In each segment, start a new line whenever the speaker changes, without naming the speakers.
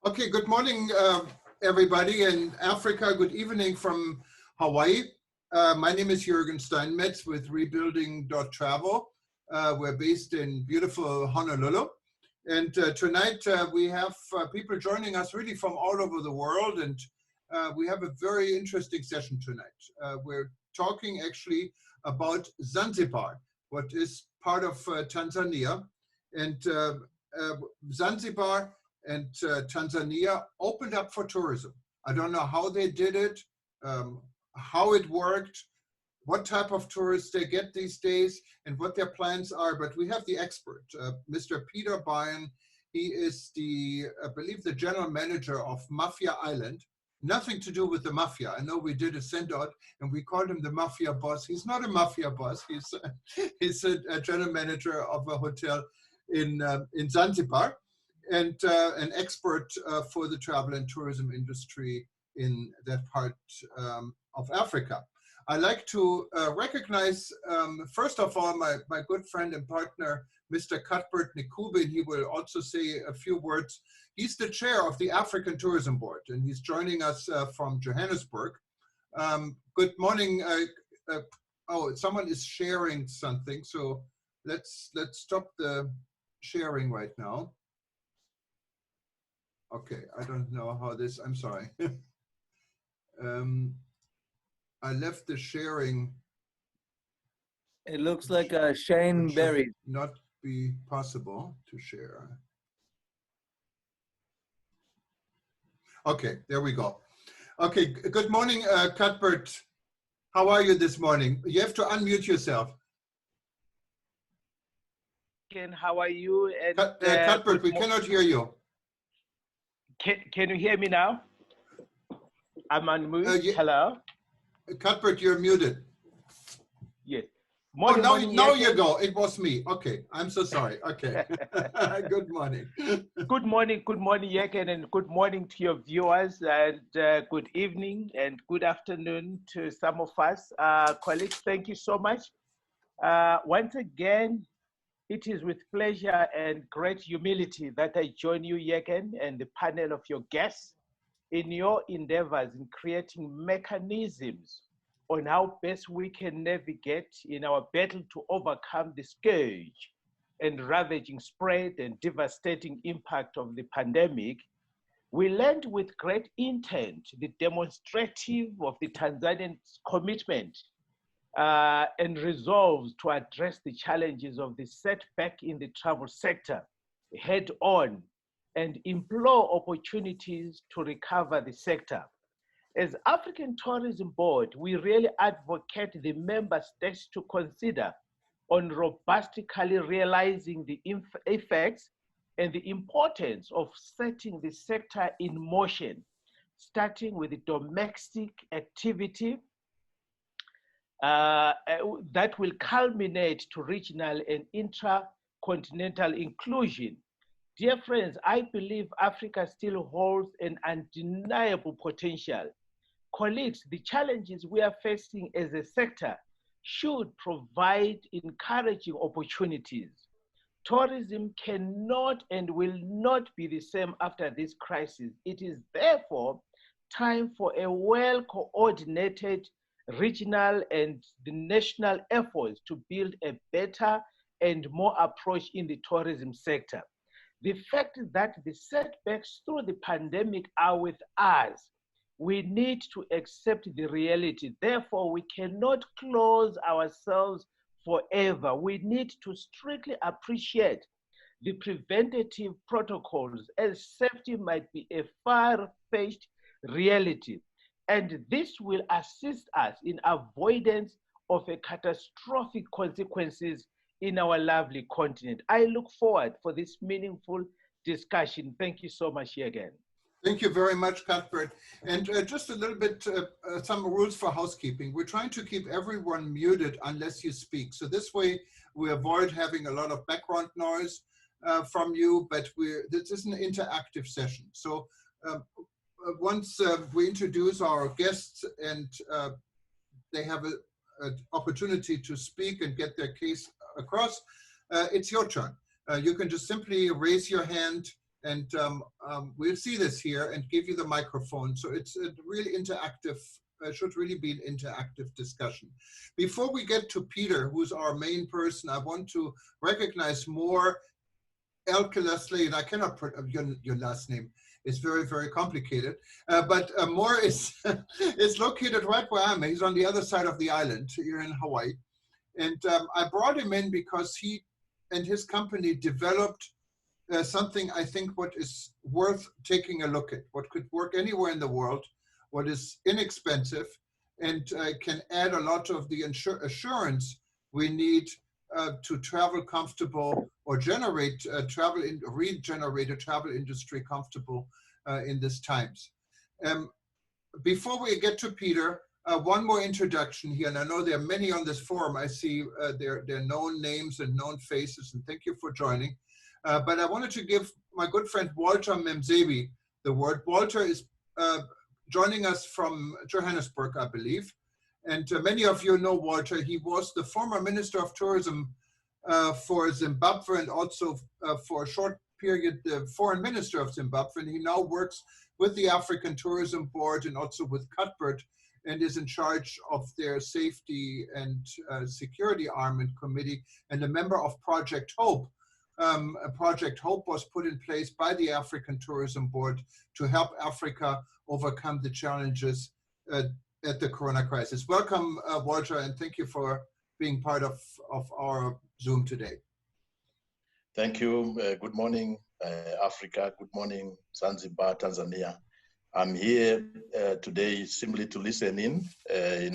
Okay, good morning, everybody in Africa. Good evening from Hawaii. My name is Jürgen Steinmetz with Rebuilding.travel. We're based in beautiful Honolulu. And tonight we have people joining us really from all over the world. And we have a very interesting session tonight. We're talking actually about Zanzibar, what is part of Tanzania. And Zanzibar and Tanzania opened up for tourism. I don't know how they did it, how it worked, what type of tourists they get these days, and what their plans are. But we have the expert, Mr. Peter Byrne. He is the, I believe, the general manager of Mafia Island. Nothing to do with the mafia. I know we did a send out and we called him the mafia boss. He's not a mafia boss. He's a general manager of a hotel in Zanzibar, and an expert for the travel and tourism industry in that part of Africa. I'd like to recognize, first of all, my good friend and partner, Mr. Cuthbert Ncube. He will also say a few words. He's the chair of the African Tourism Board, and he's joining us from Johannesburg. Good morning. Oh, someone is sharing something, so let's stop the sharing right now. Okay, I don't know how this, I'm sorry. I left the sharing.
It looks like Shane Berry.
Not be possible to share. Okay, there we go. Okay, good morning, Cuthbert. How are you this morning? You have to unmute yourself.
Ken, how are you? And,
Cuthbert, we cannot hear you.
Can you hear me now? I'm on mute. Hello?
Cuthbert, you're muted.
Yes.
Morning, now you go. It was me. Okay, I'm so sorry. Okay. Good morning.
Good morning, Yeken, and good morning to your viewers, and good evening and good afternoon to some of us. Colleagues, thank you so much. Once again, it is with pleasure and great humility that I join you, Yeken, and the panel of your guests in your endeavors in creating mechanisms on how best we can navigate in our battle to overcome the scourge and ravaging spread and devastating impact of the pandemic. We learned with great intent the demonstrative of the Tanzanian commitment and resolves to address the challenges of the setback in the travel sector head on and implore opportunities to recover the sector. As African Tourism Board, we really advocate the member states to consider on robustically realizing the effects and the importance of setting the sector in motion, starting with the domestic activity that will culminate to regional and intracontinental inclusion. Dear friends, I believe Africa still holds an undeniable potential. Colleagues, the challenges we are facing as a sector should provide encouraging opportunities. Tourism cannot and will not be the same after this crisis. It is therefore time for a well-coordinated regional and the national efforts to build a better and more approach in the tourism sector. The fact that the setbacks through the pandemic are with us, we need to accept the reality. Therefore, we cannot close ourselves forever. We need to strictly appreciate the preventative protocols, as safety might be a far-fetched reality. And this will assist us in avoidance of a catastrophic consequences in our lovely continent. I look forward for this meaningful discussion. Thank you so much here again.
Thank you very much, Cuthbert. And just a little bit, some rules for housekeeping. We're trying to keep everyone muted unless you speak. So this way we avoid having a lot of background noise from you, but this is an interactive session. So once we introduce our guests and they have an opportunity to speak and get their case across, it's your turn. You can just simply raise your hand And we'll see this here and give you the microphone. So it's a really interactive, should really be an interactive discussion. Before we get to Peter, who's our main person, I want to recognize more Elke Leslie, and I cannot put your last name. It's very, very complicated. But Moore is, is located right where I am. He's on the other side of the island here in Hawaii. And I brought him in because he and his company developed something I think what is worth taking a look at, what could work anywhere in the world, what is inexpensive, and can add a lot of the assurance we need to travel comfortable or generate regenerate a travel industry comfortable in these times. Before we get to Peter, one more introduction here, and I know there are many on this forum. I see their known names and known faces, and thank you for joining. But I wanted to give my good friend Walter Mzembi the word. Walter is joining us from Johannesburg, I believe. And many of you know Walter. He was the former Minister of Tourism for Zimbabwe and also for a short period the Foreign Minister of Zimbabwe. And he now works with the African Tourism Board and also with Cuthbert and is in charge of their safety and security arm and committee and a member of Project Hope. Project Hope was put in place by the African Tourism Board to help Africa overcome the challenges at the Corona crisis. Welcome, Walter, and thank you for being part of our Zoom today.
Thank you. Good morning, Africa. Good morning, Zanzibar, Tanzania. I'm here today simply to listen in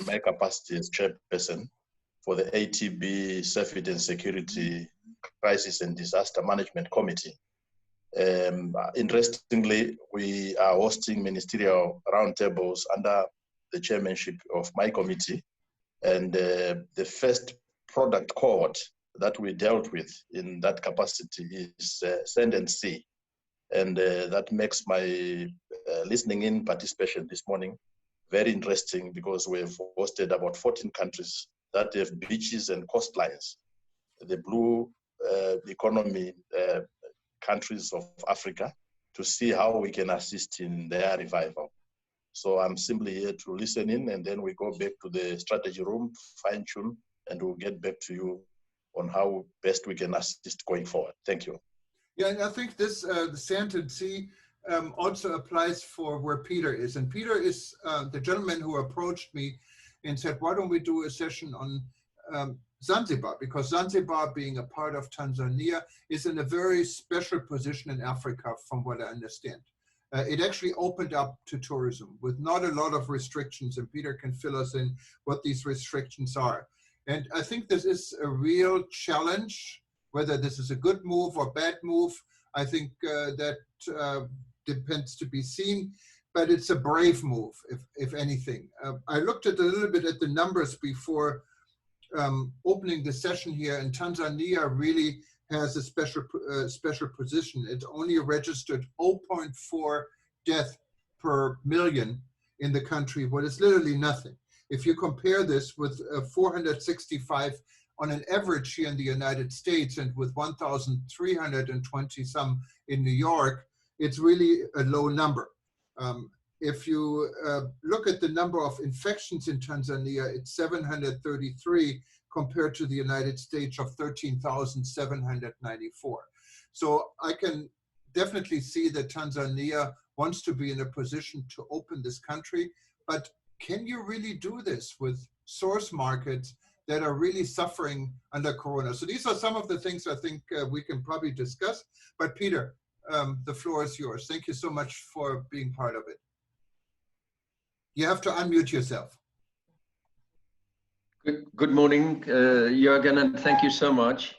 my capacity as chairperson for the ATB Safety and Security Crisis and Disaster Management Committee. Interestingly, we are hosting ministerial roundtables under the chairmanship of my committee. And the first product cohort that we dealt with in that capacity is Send and See. And that makes my listening in participation this morning very interesting because we've hosted about 14 countries that have beaches and coastlines. The blue economy countries of Africa to see how we can assist in their revival. So I'm simply here to listen in and then we go back to the strategy room, fine tune, and we'll get back to you on how best we can assist going forward. Thank you.
Yeah, and I think this, the Sand and Sea also applies for where Peter is. And Peter is the gentleman who approached me and said, why don't we do a session on Zanzibar? Because Zanzibar, being a part of Tanzania, is in a very special position in Africa, from what I understand. It actually opened up to tourism with not a lot of restrictions, and Peter can fill us in what these restrictions are. And I think this is a real challenge, whether this is a good move or bad move. I think that depends to be seen, but it's a brave move, if anything. I looked at a little bit at the numbers before opening the session here, and Tanzania really has a special position. It only registered 0.4 death per million in the country, what is literally nothing. If you compare this with 465 on an average here in the United States and with 1,320 some in New York, it's really a low number. If you look at the number of infections in Tanzania, it's 733 compared to the United States of 13,794. So I can definitely see that Tanzania wants to be in a position to open this country, but can you really do this with source markets that are really suffering under Corona? So these are some of the things I think we can probably discuss. But Peter, the floor is yours. Thank you so much for being part of it. You have to unmute yourself.
Good morning, Jürgen, and thank you so much.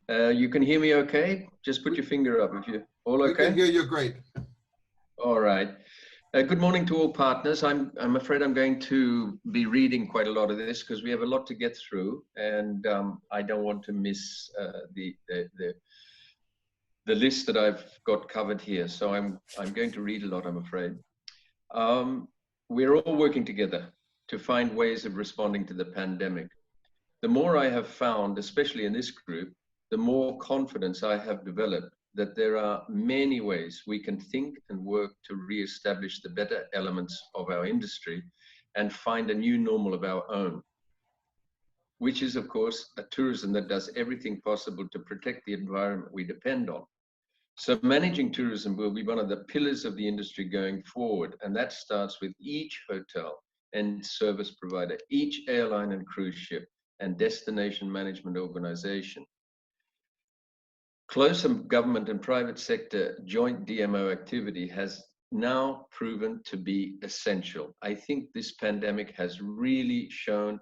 You can hear me okay? Just put your finger up if you're all okay.
We can hear you great.
All right. Good morning to all partners. I'm afraid I'm going to be reading quite a lot of this because we have a lot to get through, and I don't want to miss the list that I've got covered here. So I'm going to read a lot, I'm afraid. We're all working together to find ways of responding to the pandemic. The more I have found, especially in this group, the more confidence I have developed that there are many ways we can think and work to re-establish the better elements of our industry and find a new normal of our own, which is, of course, a tourism that does everything possible to protect the environment we depend on. So managing tourism will be one of the pillars of the industry going forward, and that starts with each hotel and service provider, each airline and cruise ship, and destination management organization. Closer government and private sector joint DMO activity has now proven to be essential. I think this pandemic has really shown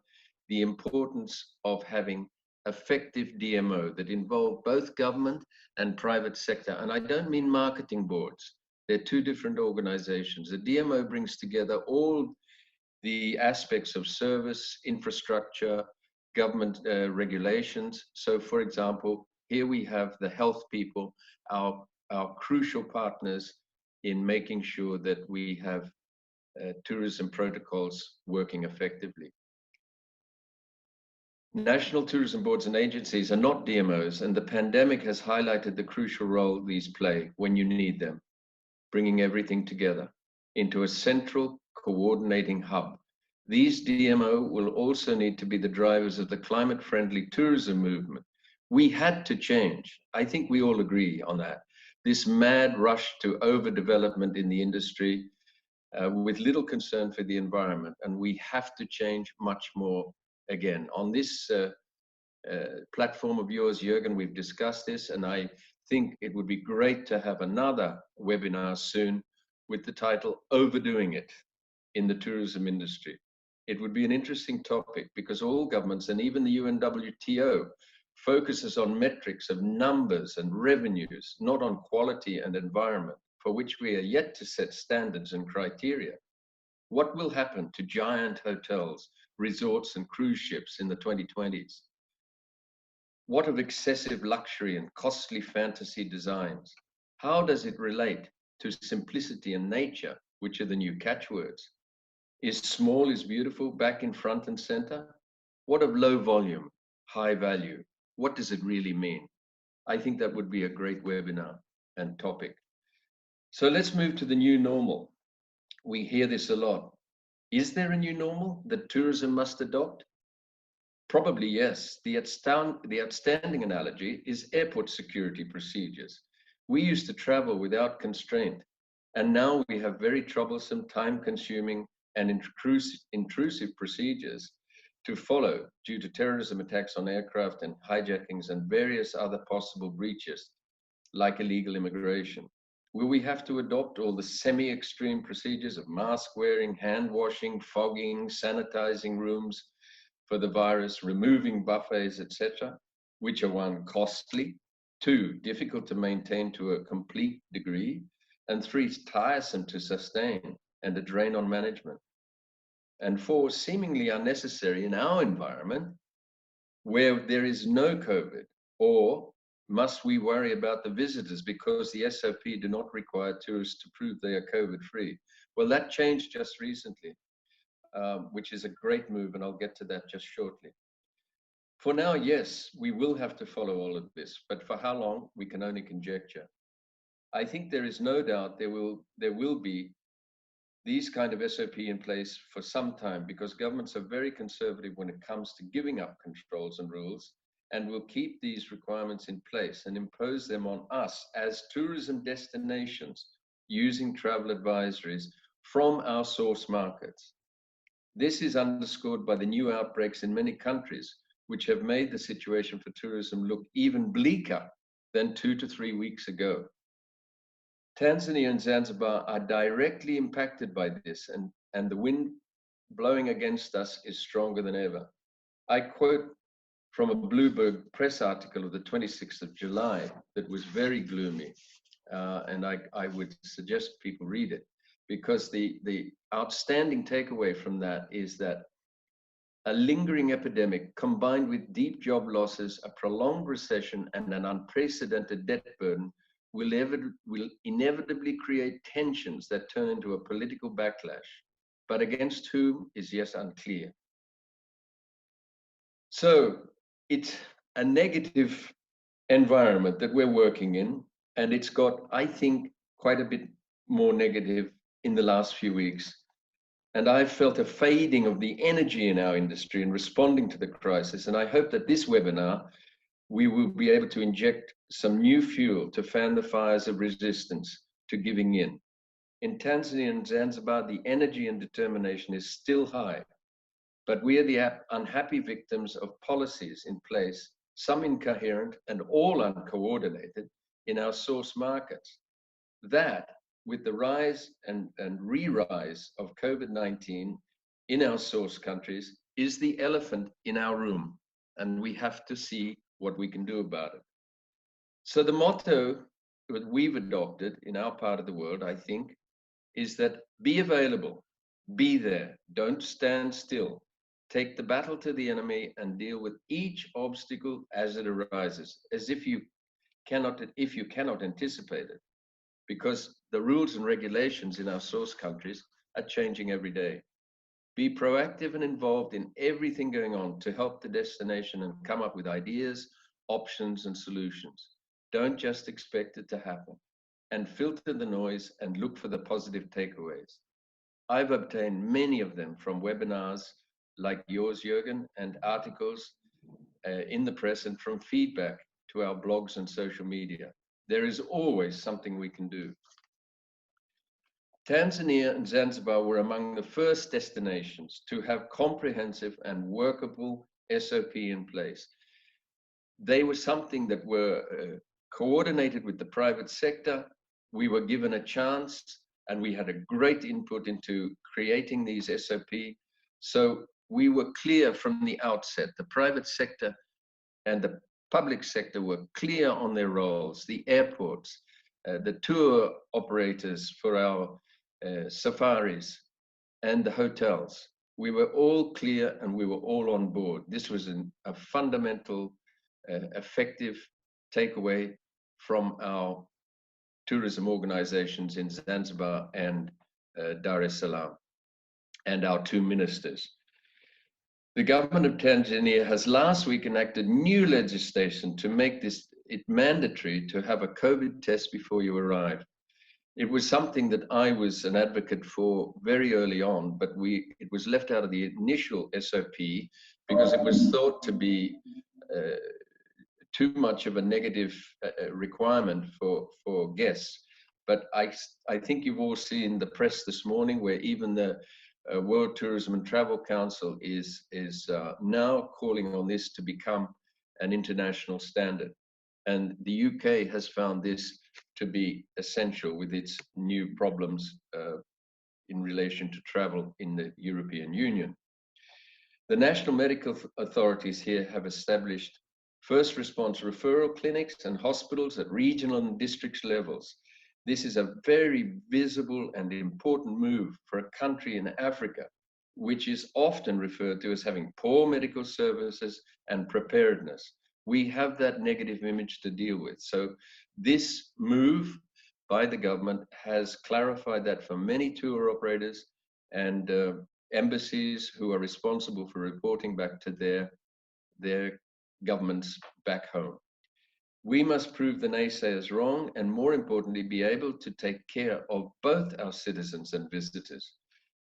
the importance of having effective DMO that involve both government and private sector. And I don't mean marketing boards. They're two different organizations. The DMO brings together all the aspects of service, infrastructure, government regulations. So for example, here we have the health people, our crucial partners in making sure that we have tourism protocols working effectively. National tourism boards and agencies are not DMOs, and the pandemic has highlighted the crucial role these play when you need them, bringing everything together into a central coordinating hub. These DMO will also need to be the drivers of the climate-friendly tourism movement. We had to change. I think we all agree on that. This mad rush to overdevelopment in the industry with little concern for the environment, and we have to change much more again. On this platform of yours, Jürgen, we've discussed this, and I think it would be great to have another webinar soon with the title Overdoing It in the Tourism Industry. It would be an interesting topic because all governments and even the UNWTO focuses on metrics of numbers and revenues, not on quality and environment, for which we are yet to set standards and criteria. What will happen to giant hotels, resorts, and cruise ships in the 2020s? What of excessive luxury and costly fantasy designs? How does it relate to simplicity and nature, which are the new catchwords? Is small is beautiful back in front and center? What of low volume, high value? What does it really mean? I think that would be a great webinar and topic. So let's move to the new normal. We hear this a lot. Is there a new normal that tourism must adopt? Probably yes. The outstanding analogy is airport security procedures. We used to travel without constraint, and now we have very troublesome, time-consuming, and intrusive procedures to follow due to terrorism attacks on aircraft and hijackings and various other possible breaches, like illegal immigration. Will we have to adopt all the semi-extreme procedures of mask wearing, hand washing, fogging, sanitizing rooms for the virus, removing buffets, etc., which are one, costly, two, difficult to maintain to a complete degree, and three, tiresome to sustain and a drain on management, and four, seemingly unnecessary in our environment where there is no COVID? Or must we worry about the visitors because the SOP do not require tourists to prove they are COVID-free? Well, that changed just recently, which is a great move, and I'll get to that just shortly. For now, yes, we will have to follow all of this, but for how long, we can only conjecture. I think there is no doubt there will be these kind of SOP in place for some time because governments are very conservative when it comes to giving up controls and rules, and will keep these requirements in place and impose them on us as tourism destinations using travel advisories from our source markets. This is underscored by the new outbreaks in many countries, which have made the situation for tourism look even bleaker than 2 to 3 weeks ago. Tanzania and Zanzibar are directly impacted by this, and the wind blowing against us is stronger than ever. I quote from a Bloomberg press article of the 26th of July that was very gloomy, and I would suggest people read it, because the outstanding takeaway from that is that a lingering epidemic combined with deep job losses, a prolonged recession, and an unprecedented debt burden will inevitably create tensions that turn into a political backlash, but against whom is yet unclear. So it's a negative environment that we're working in. And it's got, I think, quite a bit more negative in the last few weeks. And I've felt a fading of the energy in our industry in responding to the crisis. And I hope that this webinar, we will be able to inject some new fuel to fan the fires of resistance to giving in. In Tanzania and Zanzibar, the energy and determination is still high, but we are the unhappy victims of policies in place, some incoherent and all uncoordinated in our source markets. That, with the rise and re-rise of COVID-19 in our source countries, is the elephant in our room, and we have to see what we can do about it. So the motto that we've adopted in our part of the world, I think, is that be available, be there, don't stand still. Take the battle to the enemy and deal with each obstacle as it arises, as if you cannot anticipate it, because the rules and regulations in our source countries are changing every day. Be proactive and involved in everything going on to help the destination and come up with ideas, options, and solutions. Don't just expect it to happen, and filter the noise and look for the positive takeaways. I've obtained many of them from webinars like yours, Jürgen, and articles in the press, and from feedback to our blogs and social media. There is always something we can do. Tanzania and Zanzibar were among the first destinations to have comprehensive and workable SOP in place. They were something that were coordinated with the private sector. We were given a chance, and we had a great input into creating these SOP. So we were clear from the outset. The private sector and the public sector were clear on their roles. The airports, the tour operators for our safaris, and the hotels. We were all clear and we were all on board. This was a fundamental, effective takeaway from our tourism organizations in Zanzibar and Dar es Salaam, and our two ministers. The government of Tanzania has last week enacted new legislation to make it mandatory to have a COVID test before you arrive. It was something that I was an advocate for very early on, but it was left out of the initial SOP because it was thought to be too much of a negative requirement for guests. But I think you've all seen the press this morning, where even the World Tourism and Travel Council is now calling on this to become an international standard. And the UK has found this to be essential with its new problems in relation to travel in the European Union. The national medical authorities here have established first response referral clinics and hospitals at regional and district levels. This is a very visible and important move for a country in Africa, which is often referred to as having poor medical services and preparedness. We have that negative image to deal with. So this move by the government has clarified that for many tour operators and embassies who are responsible for reporting back to their governments back home. We must prove the naysayers wrong, and more importantly, be able to take care of both our citizens and visitors.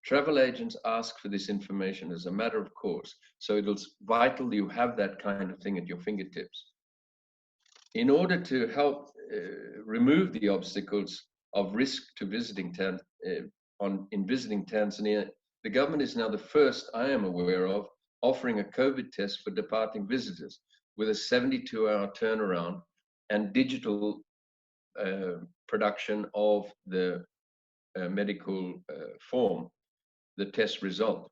Travel agents ask for this information as a matter of course, so it's vital you have that kind of thing at your fingertips. In order to help remove the obstacles of risk to visiting visiting Tanzania, the government is now the first I am aware of offering a COVID test for departing visitors with a 72-hour turnaround and digital production of the medical form, the test result.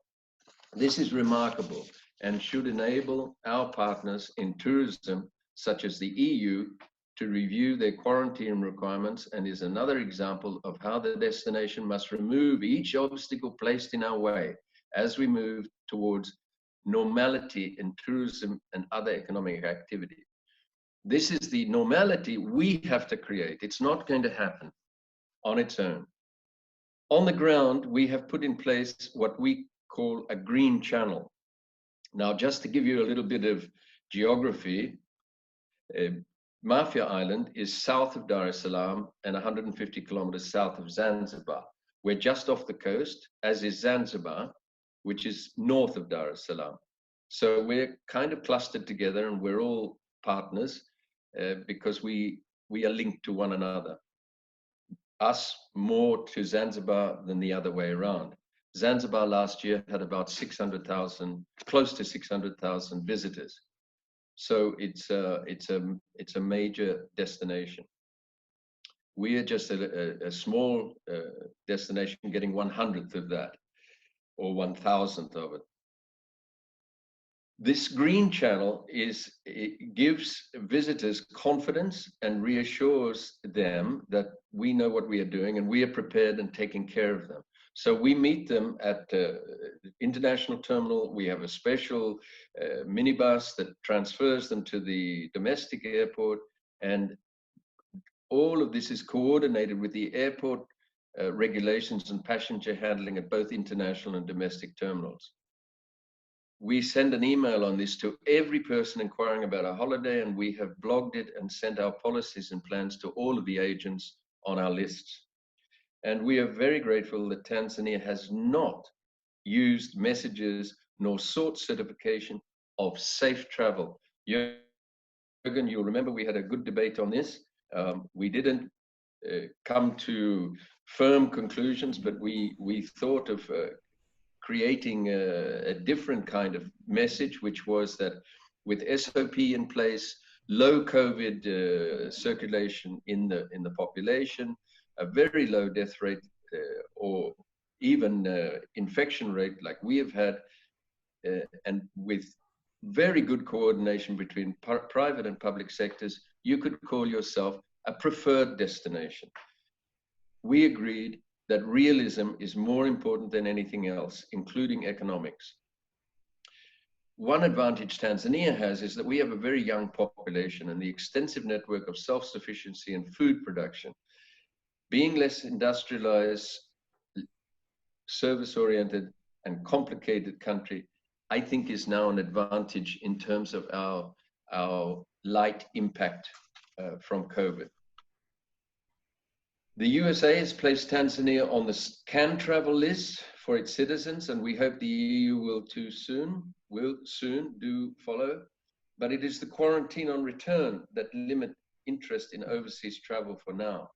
This is remarkable and should enable our partners in tourism, such as the EU, to review their quarantine requirements, and is another example of how the destination must remove each obstacle placed in our way as we move towards normality in tourism and other economic activity. This is the normality we have to create. It's not going to happen on its own. On the ground, we have put in place what we call a green channel. Now, just to give you a little bit of geography, Mafia Island is south of Dar es Salaam and 150 kilometers south of Zanzibar. We're just off the coast, as is Zanzibar, which is north of Dar es Salaam. So we're kind of clustered together, and we're all partners because we are linked to one another. Us more to Zanzibar than the other way around. Zanzibar last year had about 600,000, close to 600,000 visitors. So it's a major destination. We are just a small destination getting 1/100th of that, or 1,000th of it. This green channel it gives visitors confidence and reassures them that we know what we are doing and we are prepared and taking care of them. So we meet them at the international terminal. We have a special minibus that transfers them to the domestic airport, and all of this is coordinated with the airport regulations and passenger handling at both international and domestic terminals. We send an email on this to every person inquiring about a holiday, and we have blogged it and sent our policies and plans to all of the agents on our lists. And we are very grateful that Tanzania has not used messages nor sought certification of safe travel. Jürgen, you'll remember we had a good debate on this. We didn't come to firm conclusions, but we thought of creating a different kind of message, which was that with SOP in place, low COVID circulation in the population, a very low death rate or even infection rate like we have had, and with very good coordination between private and public sectors, you could call yourself a preferred destination. We agreed that realism is more important than anything else, including economics. One advantage Tanzania has is that we have a very young population and the extensive network of self-sufficiency and food production. Being less industrialized, service-oriented, and complicated country, I think is now an advantage in terms of our light impact from COVID. The USA has placed Tanzania on the can travel list for its citizens, and we hope the EU will soon do follow. But it is the quarantine on return that limit interest in overseas travel for now.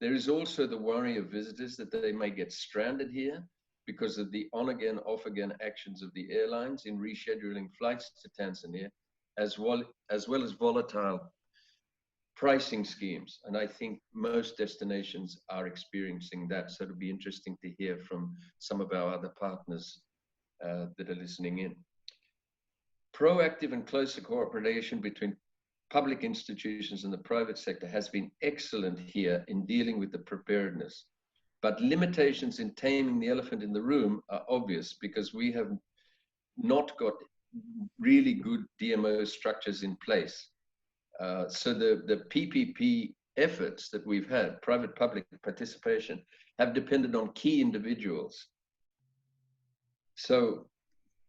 There is also the worry of visitors that they may get stranded here because of the on-again, off-again actions of the airlines in rescheduling flights to Tanzania, as well as volatile pricing schemes. And I think most destinations are experiencing that. So it'll be interesting to hear from some of our other partners that are listening in. Proactive and closer cooperation between public institutions and the private sector has been excellent here in dealing with the preparedness. But limitations in taming the elephant in the room are obvious because we have not got really good DMO structures in place. So the PPP efforts that we've had, private-public participation, have depended on key individuals. So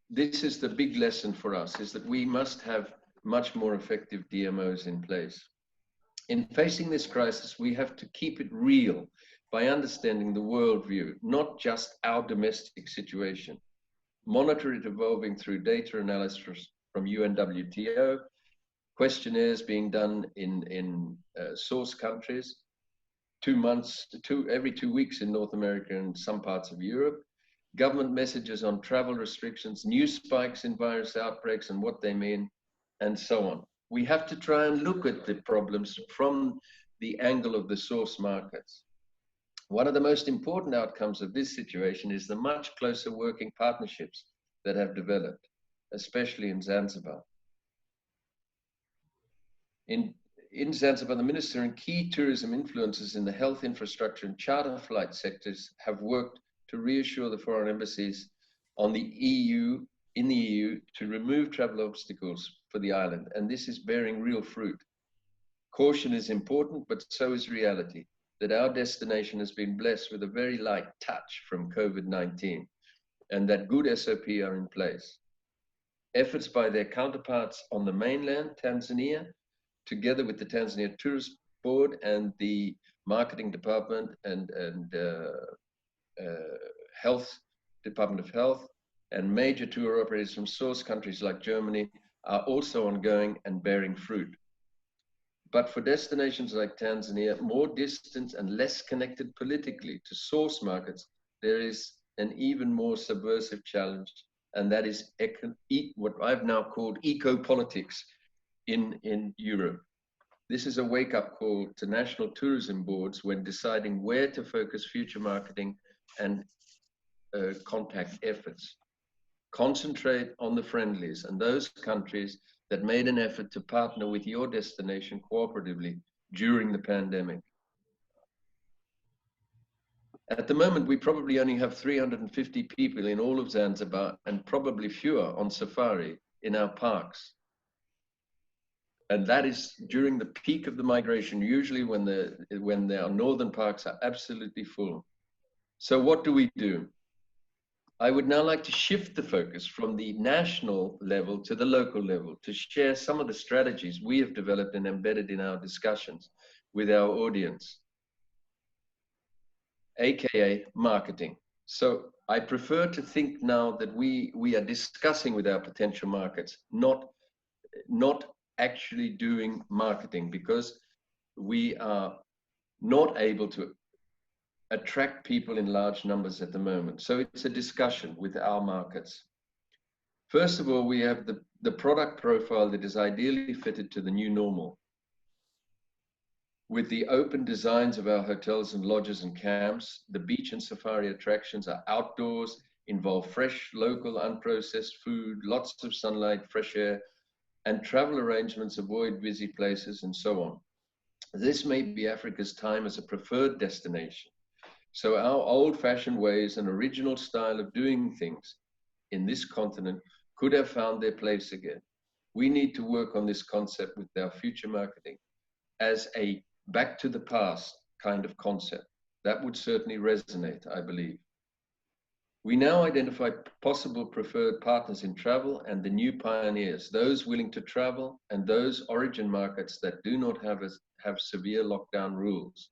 this is the big lesson for us, is that we must have much more effective DMOs in place. In facing this crisis, we have to keep it real by understanding the worldview, not just our domestic situation. Monitor it evolving through data analysis from UNWTO, questionnaires being done in source countries, every 2 weeks in North America and some parts of Europe, government messages on travel restrictions, new spikes in virus outbreaks and what they mean, and so on. We have to try and look at the problems from the angle of the source markets. One of the most important outcomes of this situation is the much closer working partnerships that have developed, especially in Zanzibar. In Zanzibar, the minister and key tourism influencers in the health infrastructure and charter flight sectors have worked to reassure the foreign embassies in the EU to remove travel obstacles for the island, and this is bearing real fruit. Caution is important, but so is reality, that our destination has been blessed with a very light touch from COVID-19, and that good SOP are in place. Efforts by their counterparts on the mainland, Tanzania, together with the Tanzania Tourist Board and the Marketing Department and Department of Health, and major tour operators from source countries like Germany are also ongoing and bearing fruit. But for destinations like Tanzania, more distant and less connected politically to source markets, there is an even more subversive challenge, and that is what I've now called eco-politics in Europe. This is a wake-up call to national tourism boards when deciding where to focus future marketing and contact efforts. Concentrate on the friendlies and those countries that made an effort to partner with your destination cooperatively during the pandemic. At the moment, we probably only have 350 people in all of Zanzibar and probably fewer on safari in our parks. And that is during the peak of the migration, usually when our northern parks are absolutely full. So what do we do? I would now like to shift the focus from the national level to the local level to share some of the strategies we have developed and embedded in our discussions with our audience, aka marketing. So I prefer to think now that we are discussing with our potential markets, not actually doing marketing, because we are not able to attract people in large numbers at the moment. So it's a discussion with our markets. First of all, we have the product profile that is ideally fitted to the new normal. With the open designs of our hotels and lodges and camps, the beach and safari attractions are outdoors, involve fresh, local, unprocessed food, lots of sunlight, fresh air, and travel arrangements avoid busy places and so on. This may be Africa's time as a preferred destination. So our old-fashioned ways and original style of doing things in this continent could have found their place again. We need to work on this concept with our future marketing as a back to the past kind of concept. That would certainly resonate, I believe. We now identify possible preferred partners in travel and the new pioneers, those willing to travel and those origin markets that do not have severe lockdown rules,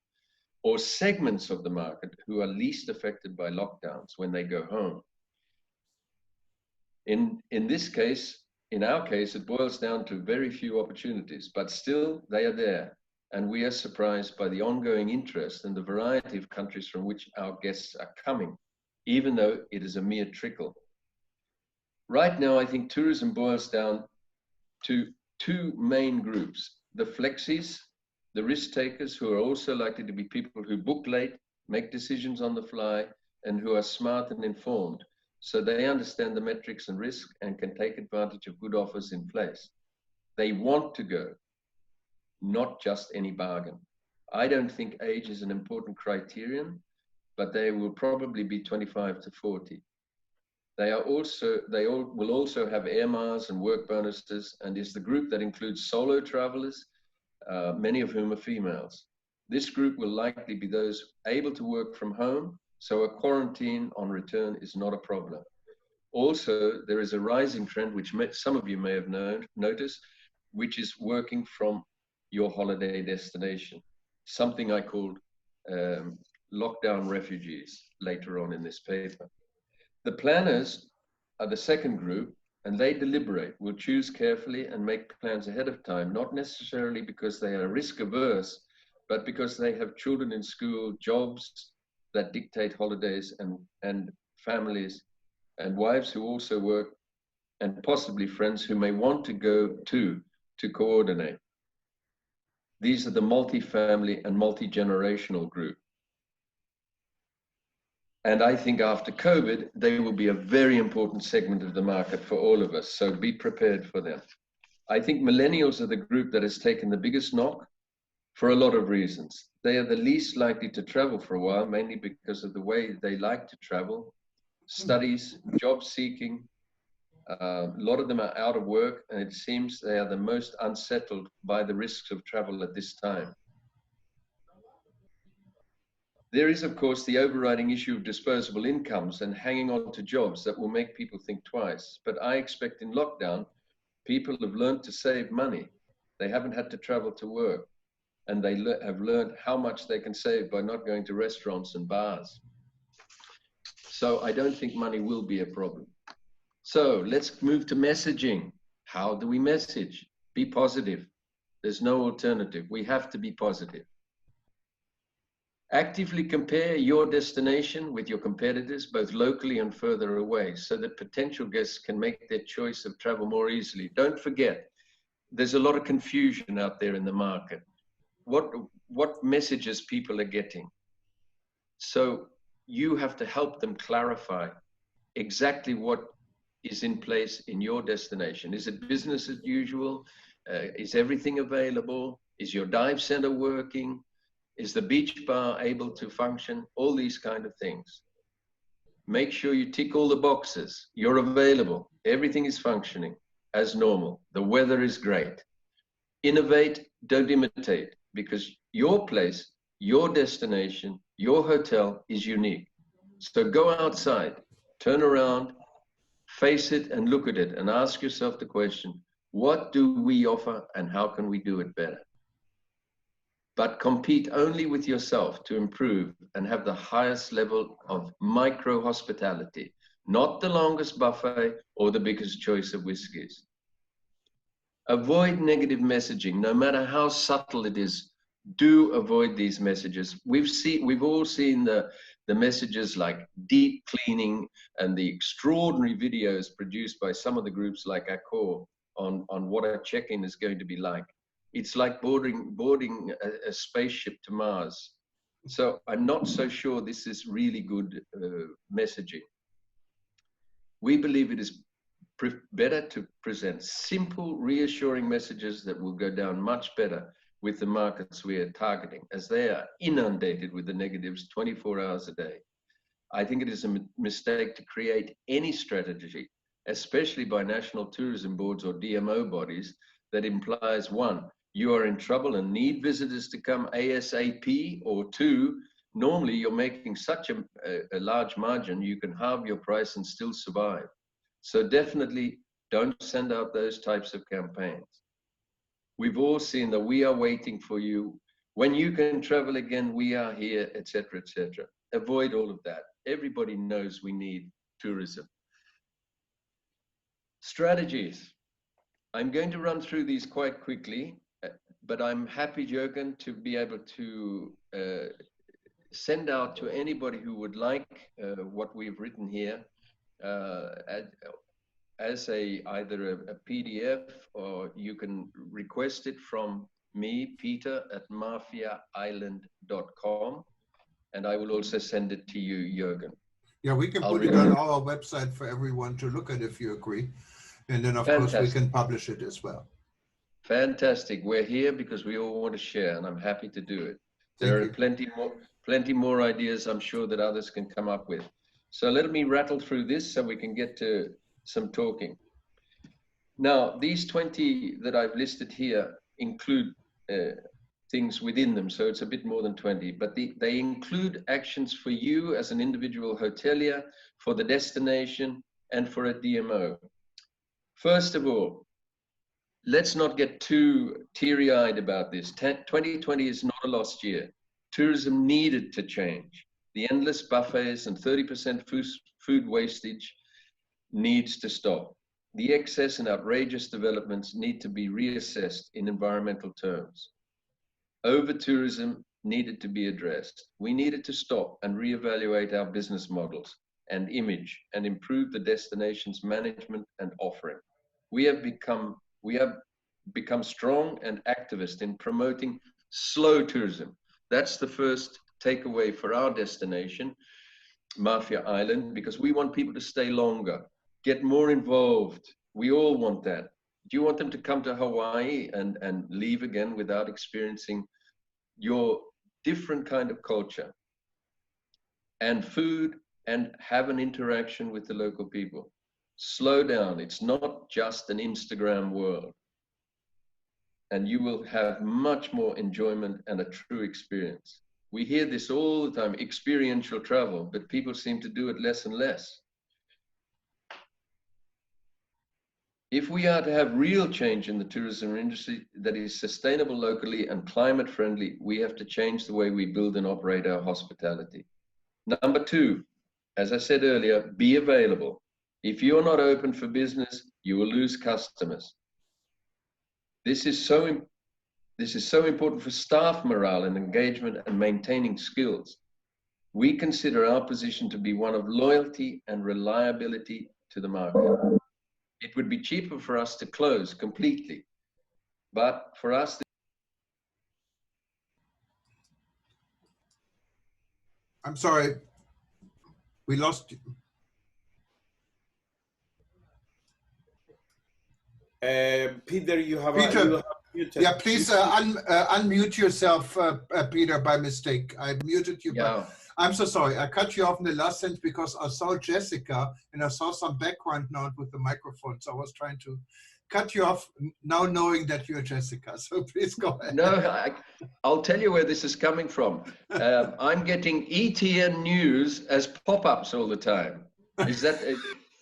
or segments of the market who are least affected by lockdowns when they go home. In this case, in our case, it boils down to very few opportunities, but still they are there. And we are surprised by the ongoing interest and the variety of countries from which our guests are coming, even though it is a mere trickle. Right now, I think tourism boils down to two main groups: the flexies, the risk takers, who are also likely to be people who book late, make decisions on the fly, and who are smart and informed, so they understand the metrics and risk and can take advantage of good offers in place. They want to go, not just any bargain. I don't think age is an important criterion, but they will probably be 25 to 40. They will also have air miles and work bonuses, and is the group that includes solo travelers, many of whom are females. This group will likely be those able to work from home, so a quarantine on return is not a problem. Also, there is a rising trend, which some of you may have noticed, which is working from your holiday destination, something I called lockdown refugees later on in this paper. The planners are the second group, and they deliberate, will choose carefully and make plans ahead of time, not necessarily because they are risk averse, but because they have children in school, jobs that dictate holidays, and families and wives who also work, and possibly friends who may want to go to coordinate. These are the multi-family and multi-generational group. And I think after COVID, they will be a very important segment of the market for all of us. So be prepared for them. I think millennials are the group that has taken the biggest knock for a lot of reasons. They are the least likely to travel for a while, mainly because of the way they like to travel, studies, job seeking. A lot of them are out of work, and it seems they are the most unsettled by the risks of travel at this time. There is, of course, the overriding issue of disposable incomes and hanging on to jobs that will make people think twice. But I expect in lockdown, people have learned to save money. They haven't had to travel to work, and they have learned how much they can save by not going to restaurants and bars. So I don't think money will be a problem. So let's move to messaging. How do we message? Be positive. There's no alternative. We have to be positive. Actively compare your destination with your competitors, both locally and further away, so that potential guests can make their choice of travel more easily. Don't forget, there's a lot of confusion out there in the market. What messages people are getting. So you have to help them clarify exactly what is in place in your destination. Is it business as usual? Is everything available? Is your dive center working? Is the beach bar able to function? All these kind of things. Make sure you tick all the boxes. You're available. Everything is functioning as normal. The weather is great. Innovate, don't imitate, because your place, your destination, your hotel is unique. So go outside, turn around, face it and look at it and ask yourself the question, what do we offer and how can we do it better? But compete only with yourself to improve and have the highest level of micro hospitality, not the longest buffet or the biggest choice of whiskeys. Avoid negative messaging, no matter how subtle it is. Do avoid these messages. We've all seen the messages like deep cleaning and the extraordinary videos produced by some of the groups like Accor on what a check-in is going to be like. It's like boarding a spaceship to Mars. So I'm not so sure this is really good messaging. We believe it is better to present simple, reassuring messages that will go down much better with the markets we are targeting, as they are inundated with the negatives 24 hours a day. I think it is a mistake to create any strategy, especially by national tourism boards or DMO bodies, that implies one, you are in trouble and need visitors to come ASAP, or two, normally you're making such a large margin, you can halve your price and still survive. So definitely don't send out those types of campaigns. We've all seen that we are waiting for you. When you can travel again, we are here, etc., etc. Avoid all of that. Everybody knows we need tourism. Strategies. I'm going to run through these quite quickly, but I'm happy, Jürgen, to be able to send out to anybody who would like what we've written here as either a PDF, or you can request it from me, Peter, at mafiaisland.com, and I will also send it to you, Jürgen.
Yeah, we can put it on our website for everyone to look at if you agree. And then, of course, we can publish it as well.
Fantastic. We're here because we all want to share, and I'm happy to do it. There are plenty more ideas I'm sure that others can come up with. So let me rattle through this so we can get to some talking. Now, these 20 that I've listed here include things within them, so it's a bit more than 20, but they include actions for you as an individual hotelier, for the destination, and for a DMO. First of all, let's not get too teary-eyed about this. 2020 is not a lost year. Tourism needed to change. The endless buffets and 30% food wastage needs to stop. The excess and outrageous developments need to be reassessed in environmental terms. Over-tourism needed to be addressed. We needed to stop and reevaluate our business models and image and improve the destination's management and offering. We have become strong and activist in promoting slow tourism. That's the first takeaway for our destination, Mafia Island, because we want people to stay longer, get more involved. We all want that. Do you want them to come to Hawaii and leave again without experiencing your different kind of culture and food and have an interaction with the local people? Slow down. It's not just an Instagram world. And you will have much more enjoyment and a true experience. We hear this all the time, experiential travel, but people seem to do it less and less. If we are to have real change in the tourism industry that is sustainable locally and climate friendly, we have to change the way we build and operate our hospitality. Number two, as I said earlier, be available. If you're not open for business, you will lose customers. This is so important for staff morale and engagement and maintaining skills. We consider our position to be one of loyalty and reliability to the market. It would be cheaper for us to close completely, but for us,
I'm sorry, we lost you.
Peter, you have
Peter,
muted.
yeah, please unmute yourself, Peter, by mistake. I muted you.
yeah.
I'm so sorry. I cut you off in the last sentence because I saw Jessica and I saw some background noise with the microphone. So I was trying to cut you off now knowing that you're Jessica. So please go ahead.
No, I'll tell you where this is coming from. I'm getting ETN news as pop-ups all the time. Is that...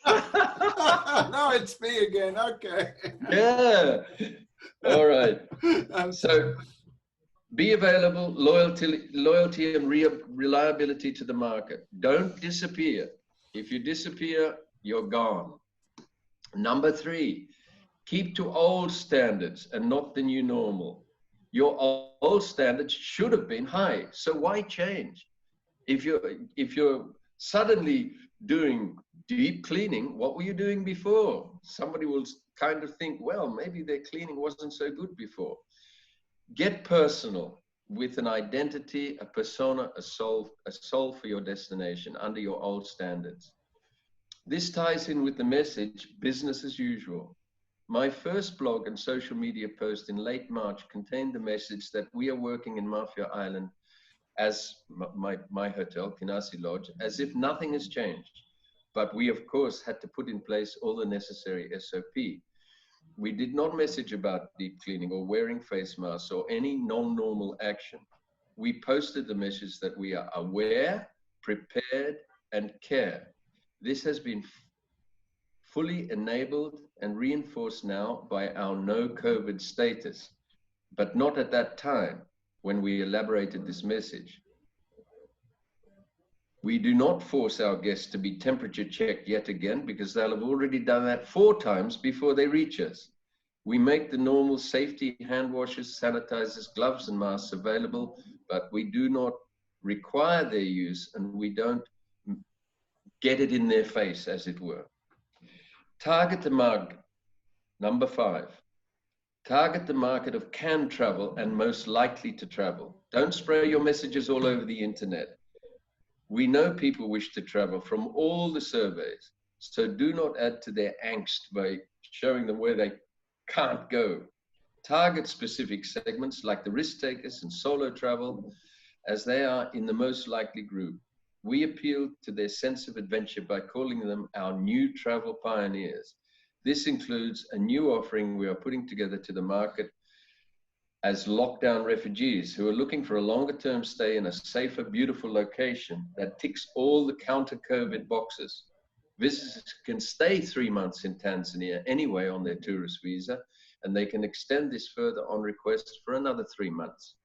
No, it's me again. Okay.
Yeah. All right. So be available, loyalty and reliability to the market. Don't disappear. If you disappear, you're gone. Number three, keep to old standards and not the new normal. Your old standards should have been high. So why change? If you're suddenly doing deep cleaning, what were you doing before? Somebody will kind of think, well, maybe their cleaning wasn't so good before. Get personal with an identity, a persona, a soul for your destination under your old standards. This ties in with the message, business as usual. My first blog and social media post in late March contained the message that we are working in Mafia Island as my hotel, Kinasi Lodge, as if nothing has changed. But we, of course, had to put in place all the necessary SOP. We did not message about deep cleaning or wearing face masks or any non-normal action. We posted the message that we are aware, prepared, and care. This has been fully enabled and reinforced now by our no COVID status, but not at that time when we elaborated this message. We do not force our guests to be temperature checked yet again because they'll have already done that 4 times before they reach us. We make the normal safety hand washes, sanitizers, gloves, and masks available, but we do not require their use and we don't get it in their face, as it were. Target the market. Number 5. Target the market of can travel and most likely to travel. Don't spray your messages all over the internet. We know people wish to travel from all the surveys, so do not add to their angst by showing them where they can't go. Target specific segments like the risk takers and solo travel, as they are in the most likely group. We appeal to their sense of adventure by calling them our new travel pioneers. This includes a new offering we are putting together to the market as lockdown refugees who are looking for a longer term stay in a safer, beautiful location that ticks all the counter-COVID boxes. Visitors can stay 3 months in Tanzania anyway on their tourist visa, and they can extend this further on request for another 3 months.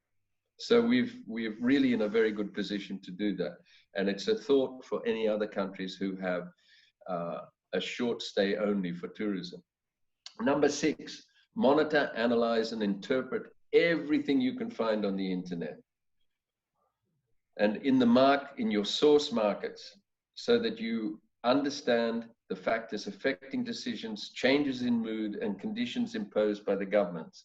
So we're really in a very good position to do that. And it's a thought for any other countries who have a short stay only for tourism. Number 6, monitor, analyze, and interpret everything you can find on the internet and in your source markets so that you understand the factors affecting decisions, changes in mood, and conditions imposed by the governments.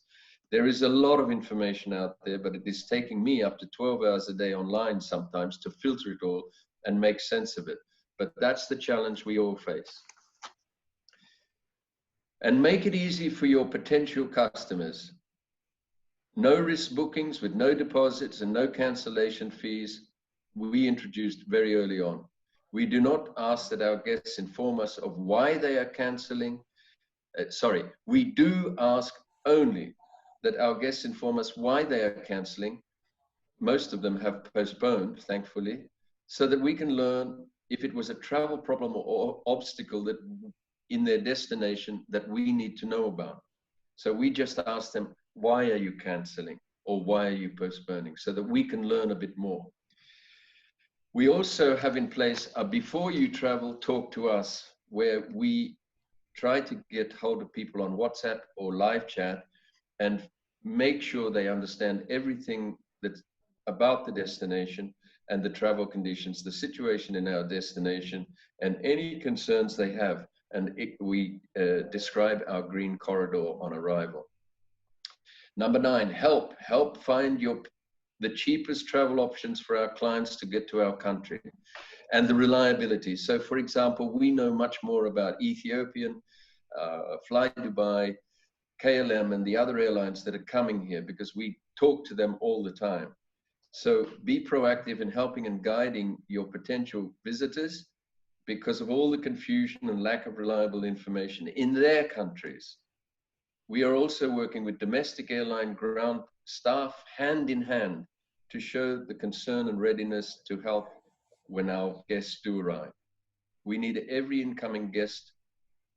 There is a lot of information out there, but it is taking me up to 12 hours a day online sometimes to filter it all and make sense of it. But that's the challenge we all face. And make it easy for your potential customers. No risk bookings with no deposits and no cancellation fees we introduced very early on. We do not ask that our guests inform us of why they are canceling. We do ask only that our guests inform us why they are canceling. Most of them have postponed, thankfully, so that we can learn if it was a travel problem or obstacle that in their destination that we need to know about. So we just ask them, why are you canceling or why are you postponing, so that we can learn a bit more. We also have in place a before you travel, talk to us, where we try to get hold of people on WhatsApp or live chat and make sure they understand everything that's about the destination and the travel conditions, the situation in our destination, and any concerns they have. And we describe our green corridor on arrival. Number 9, help find the cheapest travel options for our clients to get to our country, and the reliability. So for example, we know much more about Ethiopian, Fly Dubai, KLM, and the other airlines that are coming here because we talk to them all the time. So be proactive in helping and guiding your potential visitors because of all the confusion and lack of reliable information in their countries. We are also working with domestic airline ground staff hand in hand to show the concern and readiness to help when our guests do arrive. We need every incoming guest.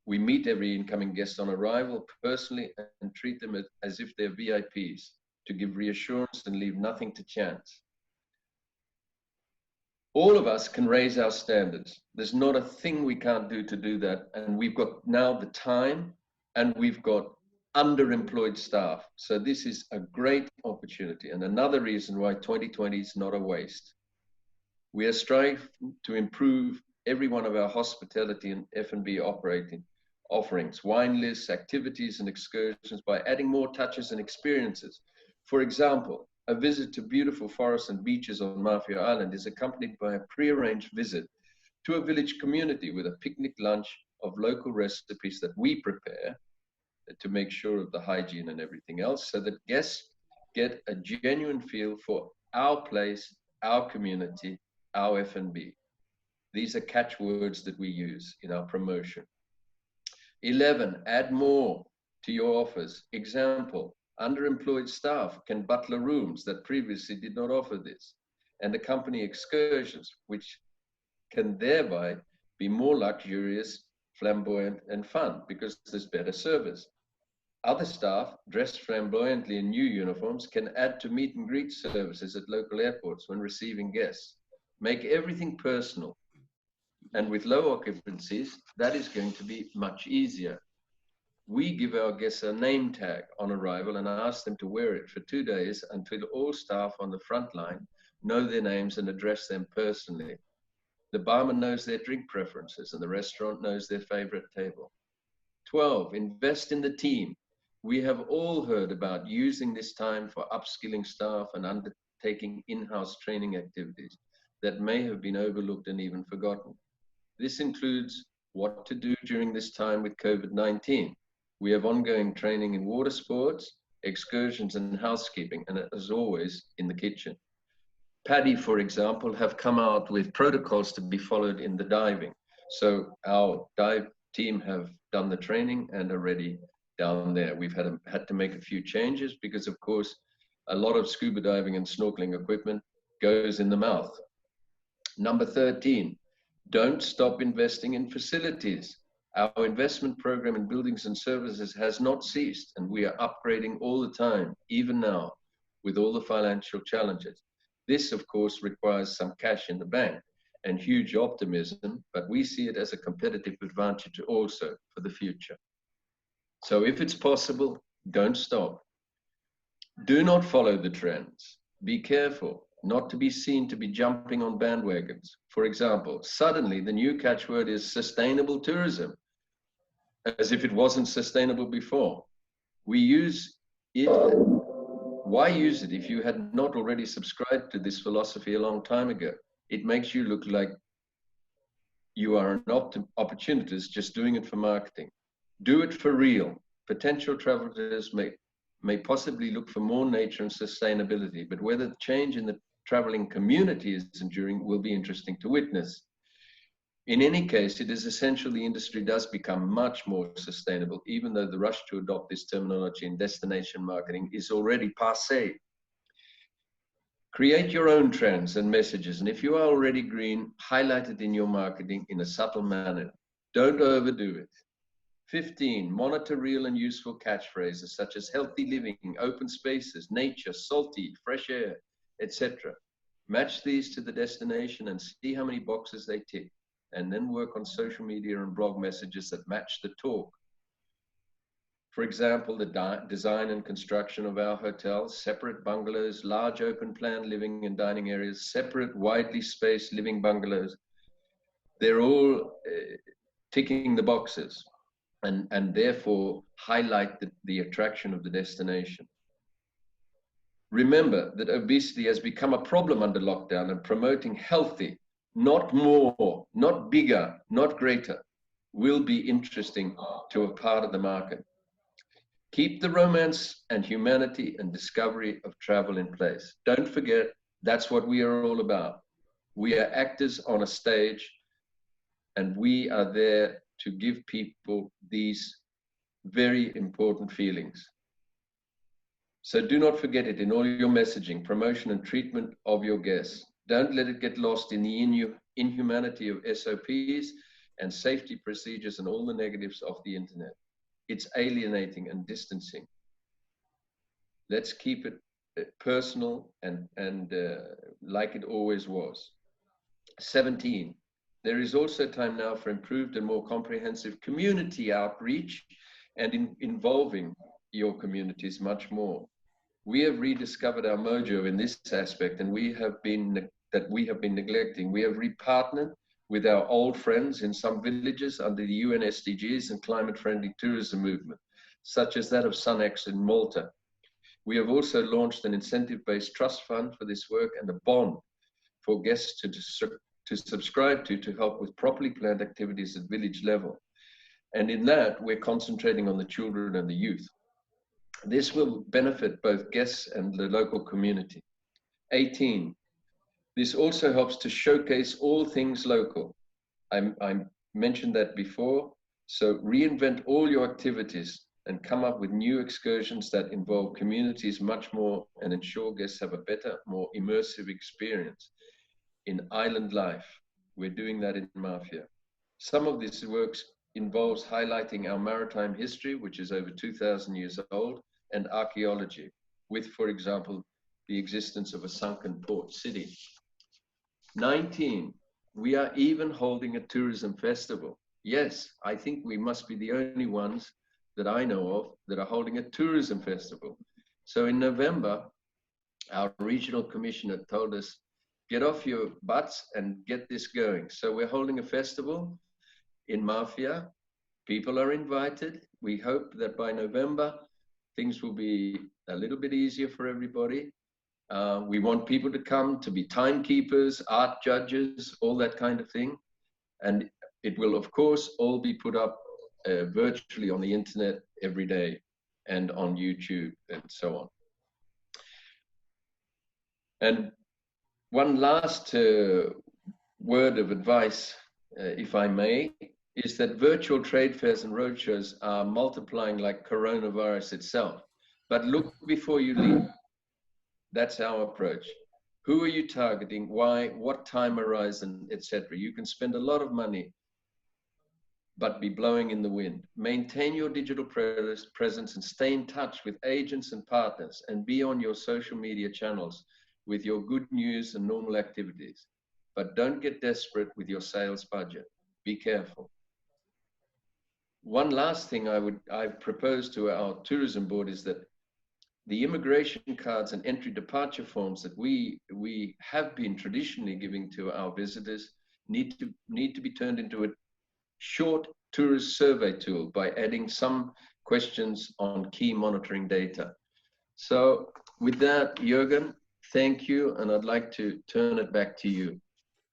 We meet every incoming guest on arrival personally and treat them as if they're VIPs, to give reassurance and leave nothing to chance. All of us can raise our standards. There's not a thing we can't do to do that. And we've got now the time, and we've got underemployed staff. So this is a great opportunity, and another reason why 2020 is not a waste. We are striving to improve every one of our hospitality and F&B offerings, wine lists, activities, and excursions by adding more touches and experiences. For example, a visit to beautiful forests and beaches on Mafia Island is accompanied by a pre-arranged visit to a village community with a picnic lunch of local recipes that we prepare to make sure of the hygiene and everything else, so that guests get a genuine feel for our place, our community, our F&B. These are catchwords that we use in our promotion. 11, add more to your offers. Example, underemployed staff can butler rooms that previously did not offer this, and accompany excursions, which can thereby be more luxurious, flamboyant, and fun because there's better service. Other staff, dressed flamboyantly in new uniforms, can add to meet and greet services at local airports when receiving guests. Make everything personal. And with low occupancies, that is going to be much easier. We give our guests a name tag on arrival and ask them to wear it for 2 days until all staff on the front line know their names and address them personally. The barman knows their drink preferences and the restaurant knows their favorite table. 12, invest in the team. We have all heard about using this time for upskilling staff and undertaking in-house training activities that may have been overlooked and even forgotten. This includes what to do during this time with COVID-19. We have ongoing training in water sports, excursions, and housekeeping, and as always, in the kitchen. Paddy, for example, have come out with protocols to be followed in the diving. So our dive team have done the training and are ready down there. We've had to make a few changes because, of course, a lot of scuba diving and snorkeling equipment goes in the mouth. Number 13, don't stop investing in facilities. Our investment program in buildings and services has not ceased, and we are upgrading all the time, even now, with all the financial challenges. This, of course, requires some cash in the bank and huge optimism, but we see it as a competitive advantage also for the future. So if it's possible, don't stop. Do not follow the trends. Be careful not to be seen to be jumping on bandwagons. For example, suddenly the new catchword is sustainable tourism, as if it wasn't sustainable before. We use it. Why use it if you had not already subscribed to this philosophy a long time ago? It makes you look like you are an opportunist just doing it for marketing. Do it for real. Potential travelers may possibly look for more nature and sustainability, but whether the change in the traveling community is enduring will be interesting to witness. In any case, it is essential the industry does become much more sustainable, even though the rush to adopt this terminology in destination marketing is already passé. Create your own trends and messages, and if you are already green, highlight it in your marketing in a subtle manner. Don't overdo it. 15, monitor real and useful catchphrases such as healthy living, open spaces, nature, salty, fresh air, etc. Match these to the destination and see how many boxes they tick, and then work on social media and blog messages that match the talk. For example, the design and construction of our hotels, separate bungalows, large open plan living and dining areas, separate widely spaced living bungalows. They're all ticking the boxes and therefore highlight the attraction of the destination. Remember that obesity has become a problem under lockdown, and promoting healthy, not more, not bigger, not greater, will be interesting to a part of the market. Keep the romance and humanity and discovery of travel in place. Don't forget, that's what we are all about. We are actors on a stage, and we are there to give people these very important feelings. So do not forget it in all your messaging, promotion, and treatment of your guests. Don't let it get lost in the inhumanity of SOPs and safety procedures and all the negatives of the internet. It's alienating and distancing. Let's keep it personal and like it always was. 17, there is also time now for improved and more comprehensive community outreach and involving your communities much more. We have rediscovered our mojo in this aspect, and we have been neglecting. We have repartnered with our old friends in some villages under the UN SDGs and climate-friendly tourism movement, such as that of SunX in Malta. We have also launched an incentive-based trust fund for this work and a bond for guests to subscribe to help with properly planned activities at village level. And in that, we're concentrating on the children and the youth. This will benefit both guests and the local community. 18, this also helps to showcase all things local. I mentioned that before. So reinvent all your activities and come up with new excursions that involve communities much more and ensure guests have a better, more immersive experience in island life. We're doing that in Mafia. Some of this work involves highlighting our maritime history, which is over 2,000 years old, and archaeology, with, for example, the existence of a sunken port city. 19, we are even holding a tourism festival. Yes, I think we must be the only ones that I know of that are holding a tourism festival. So in November, our regional commissioner told us, get off your butts and get this going. So we're holding a festival in Mafia. People are invited. We hope that by November, things will be a little bit easier for everybody. We want people to come to be timekeepers, art judges, all that kind of thing. And it will, of course, all be put up virtually on the internet every day and on YouTube and so on. And one last word of advice, if I may, is that virtual trade fairs and roadshows are multiplying like coronavirus itself. But look before you leave. That's our approach. Who are you targeting? Why? What time horizon, etc. You can spend a lot of money, but be blowing in the wind. Maintain your digital presence and stay in touch with agents and partners, and be on your social media channels with your good news and normal activities. But don't get desperate with your sales budget. Be careful. One last thing I propose to our tourism board is that the immigration cards and entry departure forms that we have been traditionally giving to our visitors need to be turned into a short tourist survey tool by adding some questions on key monitoring data. So with that, Jürgen, thank you, and I'd like to turn it back to you.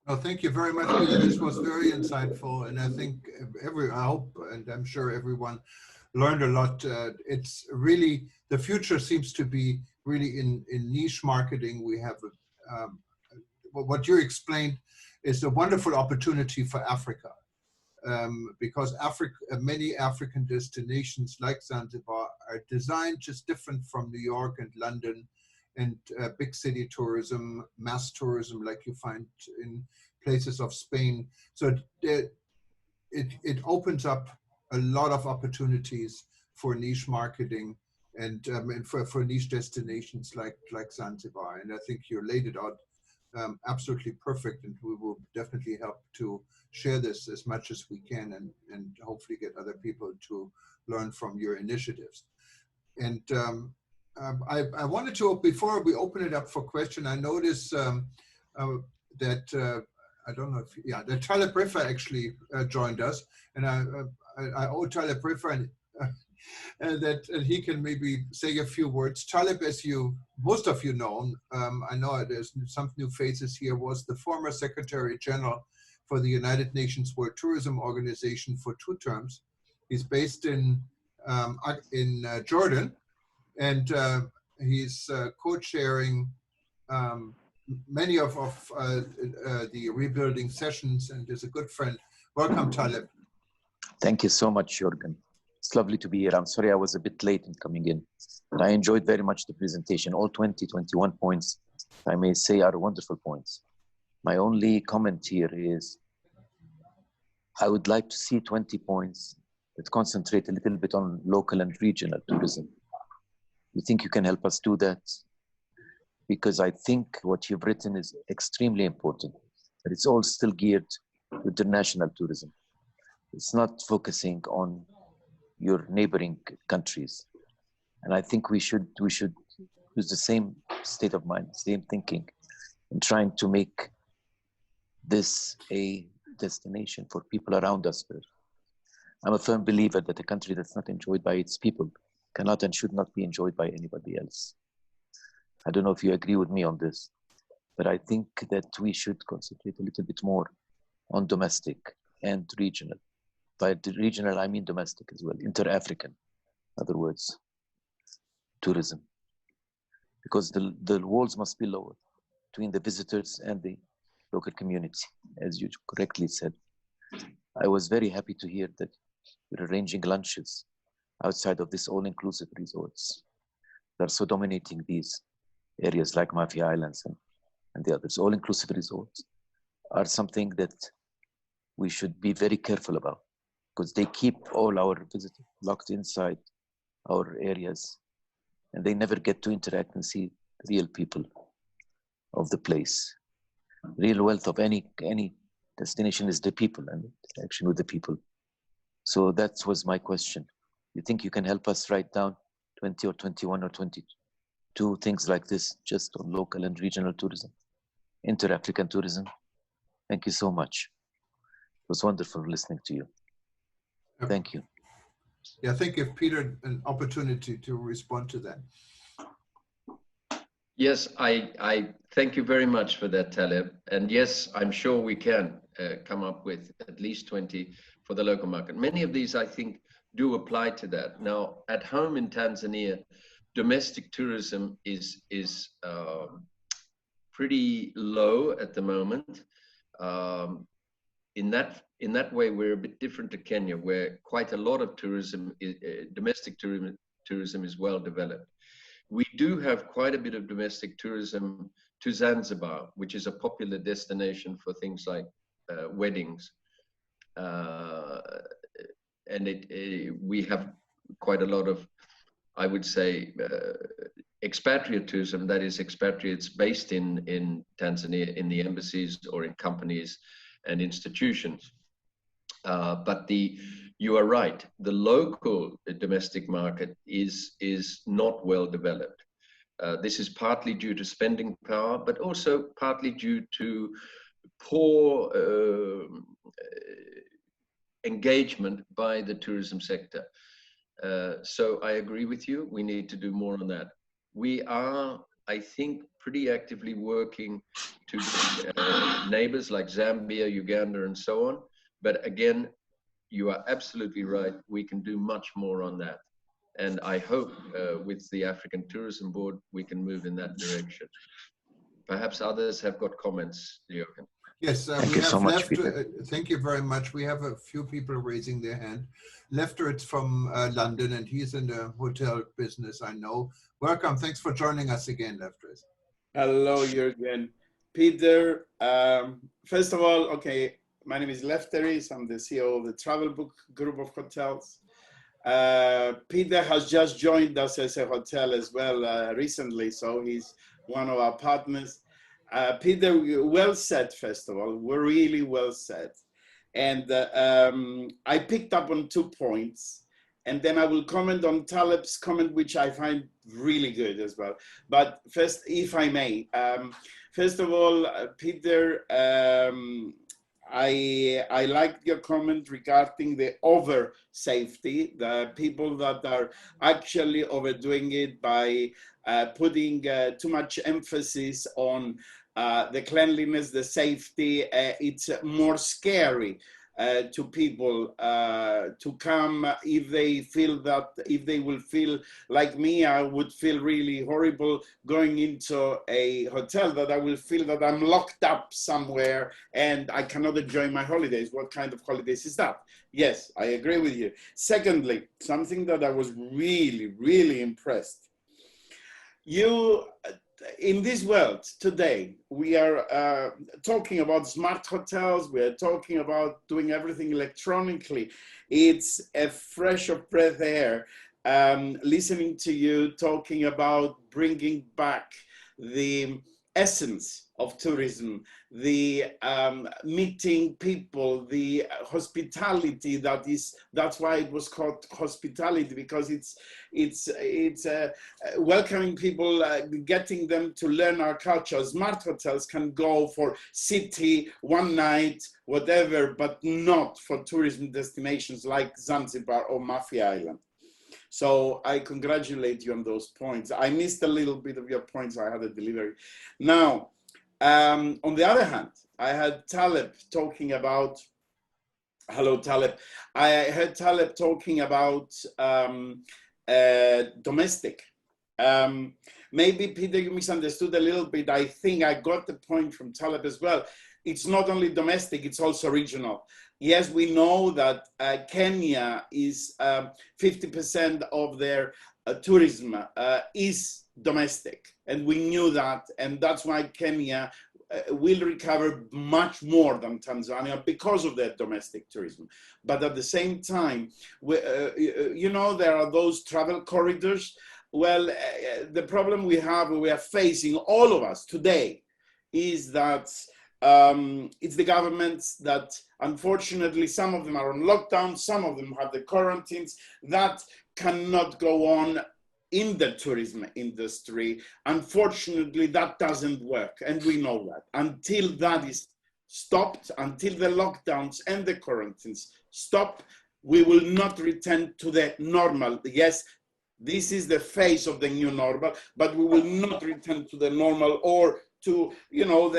Well, thank you very much, Peter. This was very insightful, and I think I hope, and I'm sure everyone learned a lot. It's really, the future seems to be really in niche marketing. We have, what you explained is a wonderful opportunity for Africa, because many African destinations like Zanzibar are designed just different from New York and London and big city tourism, mass tourism like you find in places of Spain. So it opens up a lot of opportunities for niche marketing and for niche destinations like Zanzibar. And I think you laid it out absolutely perfect, and we will definitely help to share this as much as we can, and hopefully get other people to learn from your initiatives. And I wanted to, before we open it up for question, I noticed that I don't know if, yeah, that Taleb Rifai actually joined us, and I owe Taleb Rifai that he can maybe say a few words. Taleb, as most of you know, I know there's some new faces here, was the former Secretary General for the United Nations World Tourism Organization for 2 terms. He's based in Jordan, and he's co-chairing many of the rebuilding sessions, and is a good friend. Welcome, Taleb.
Thank you so much, Jürgen. It's lovely to be here. I'm sorry I was a bit late in coming in, but I enjoyed very much the presentation. All 21 points, I may say, are wonderful points. My only comment here is I would like to see 20 points that concentrate a little bit on local and regional tourism. You think you can help us do that? Because I think what you've written is extremely important, but it's all still geared to international tourism. It's not focusing on your neighboring countries. And I think we should use the same state of mind, same thinking, in trying to make this a destination for people around us. I'm a firm believer that a country that's not enjoyed by its people cannot and should not be enjoyed by anybody else. I don't know if you agree with me on this, but I think that we should concentrate a little bit more on domestic and regional. By regional, I mean domestic as well, inter-African, in other words, tourism. Because the walls must be lower between the visitors and the local community, as you correctly said. I was very happy to hear that you're arranging lunches outside of this all-inclusive resorts. They're so dominating these areas like Mafia Islands and the others. All-inclusive resorts are something that we should be very careful about, because they keep all our visitors locked inside our areas, and they never get to interact and see real people of the place. Real wealth of any destination is the people and interaction with the people. So that was my question. You think you can help us write down 20 or 21 or 22 things like this, just on local and regional tourism, inter-African tourism? Thank you so much. It was wonderful listening to you. Thank you.
Yeah, I think give Peter an opportunity to respond to that.
Yes, I thank you very much for that, Taleb. And yes, I'm sure we can come up with at least 20 for the local market. Many of these, I think, do apply to that. Now, at home in Tanzania, domestic tourism is pretty low at the moment. In that way, we're a bit different to Kenya, where quite a lot of tourism, domestic tourism is well developed. We do have quite a bit of domestic tourism to Zanzibar, which is a popular destination for things like weddings. And we have quite a lot of, I would say, expatriate tourism, that is expatriates based in Tanzania, in the embassies or in companies and institutions. But you are right, the local domestic market is not well developed. This is partly due to spending power, but also partly due to poor engagement by the tourism sector. So I agree with you, we need to do more on that. We are, I think, pretty actively working to neighbors like Zambia, Uganda, and so on. But again, you are absolutely right. We can do much more on that. And I hope with the African Tourism Board, we can move in that direction. Perhaps others have got comments, Jürgen.
Yes,
Thank you so much, Peter.
Thank you very much. We have a few people raising their hand. Lefteritz from London, and he's in the hotel business, I know. Welcome. Thanks for joining us again, Lefteritz.
Hello, Jürgen. Peter, first of all, okay, My name is Lefteris. I'm the CEO of the Travel Book Group of Hotels. Peter has just joined us as a hotel as well recently, so he's one of our partners. Peter, well said, first of all. We're really well said. And I picked up on 2 points, and then I will comment on Taleb's comment, which I find really good as well. But first, if I may, first of all, Peter, I liked your comment regarding the over safety, the people that are actually overdoing it by putting too much emphasis on the cleanliness, the safety. It's more scary to people to come if they feel that, if they will feel like me, I would feel really horrible going into a hotel, that I will feel that I'm locked up somewhere and I cannot enjoy my holidays. What kind of holidays is that? Yes, I agree with you. Secondly, something that I was really, really impressed. You, in this world today, we are talking about smart hotels. We are talking about doing everything electronically. It's a fresh of breath air listening to you talking about bringing back the essence of tourism, the meeting people, the hospitality. That's why it was called hospitality, because it's welcoming people, getting them to learn our culture. Smart hotels can go for city, one night, whatever, but not for tourism destinations like Zanzibar or Mafia Island. So I congratulate you on those points. I missed a little bit of your points. I had a delivery. Now, on the other hand, I had Taleb talking about, hello Taleb, I heard Taleb talking about domestic. Maybe Peter, you misunderstood a little bit. I think I got the point from Taleb as well. It's not only domestic, it's also regional. Yes, we know that Kenya is 50% of their tourism is domestic, and we knew that, and that's why Kenya will recover much more than Tanzania because of their domestic tourism. But at the same time, you know, there are those travel corridors. Well, the problem we are facing, all of us today, is that it's the governments that, unfortunately, some of them are on lockdown, some of them have the quarantines, that cannot go on in the tourism industry. Unfortunately, that doesn't work, and we know that. Until that is stopped, until the lockdowns and the quarantines stop, we will not return to the normal. Yes, this is the face of the new normal, but we will not return to the normal, or to, you know,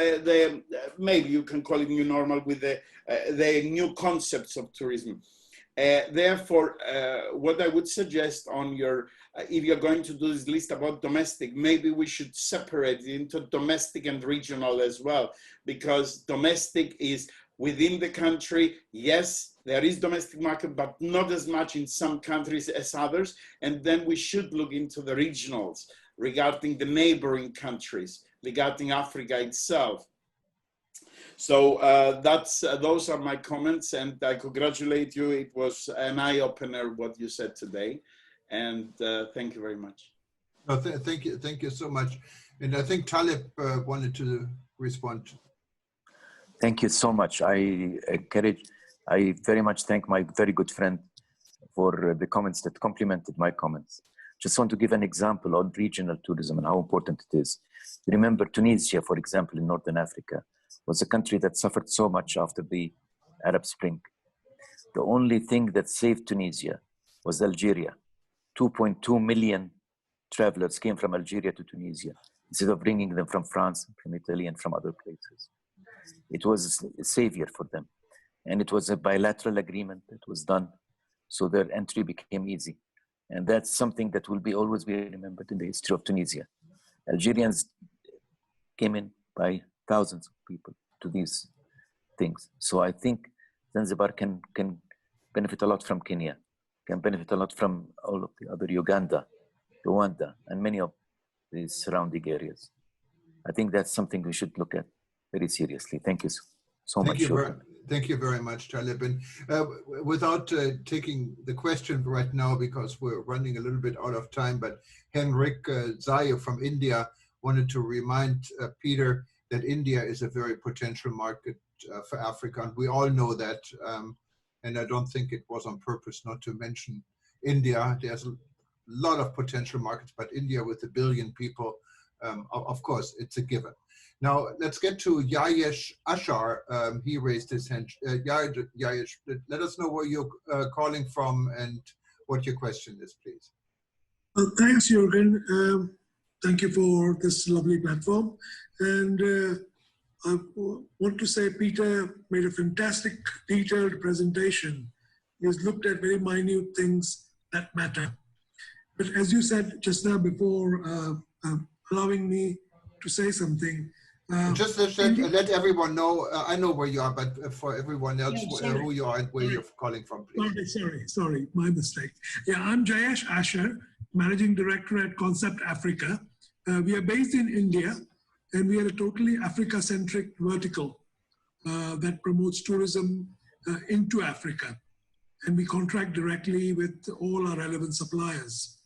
maybe you can call it new normal with the new concepts of tourism. Therefore, what I would suggest on your, if you're going to do this list about domestic, maybe we should separate it into domestic and regional as well, because domestic is within the country. Yes, there is domestic market, but not as much in some countries as others. And then we should look into the regionals regarding the neighboring countries, regarding Africa itself. So those are my comments, and I congratulate you. It was an eye-opener what you said today, and thank you very much.
No, thank you so much. And I think Taleb wanted to respond.
Thank you so much. I very much thank my very good friend for the comments that complimented my comments. Just want to give an example on regional tourism and how important it is. Remember Tunisia, for example, in Northern Africa, was a country that suffered so much after the Arab Spring. The only thing that saved Tunisia was Algeria. 2.2 million travelers came from Algeria to Tunisia, instead of bringing them from France, from Italy, and from other places. It was a savior for them. And it was a bilateral agreement that was done, so their entry became easy. And that's something that will always be remembered in the history of Tunisia. Algerians came in by thousands of people to these things. So I think Zanzibar can benefit a lot from Kenya, can benefit a lot from all of the other, Uganda, Rwanda, and many of the surrounding areas. I think that's something we should look at very seriously. Thank you so much.
Thank you, Byrne. Thank you very much, Taleb. And without taking the question right now, because we're running a little bit out of time, but Henrik Zaya from India wanted to remind Peter that India is a very potential market for Africa. And we all know that. And I don't think it was on purpose not to mention India. There's a lot of potential markets, but India with 1 billion people, of course, it's a given. Now, let's get to Yayesh Ashar. He raised his hand. Yayesh, let us know where you're calling from and what your question is, please.
Thanks, Jürgen. Thank you for this lovely platform. And I want to say Peter made a fantastic, detailed presentation. He has looked at very minute things that matter. But as you said just now before allowing me to say something,
just let everyone know, I know where you are, but for everyone else, who you are and where you're calling from, please.
Sorry, my mistake. Yeah, I'm Jayesh Asher, Managing Director at Concept Africa. We are based in India, and we are a totally Africa-centric vertical that promotes tourism into Africa. And we contract directly with all our relevant suppliers.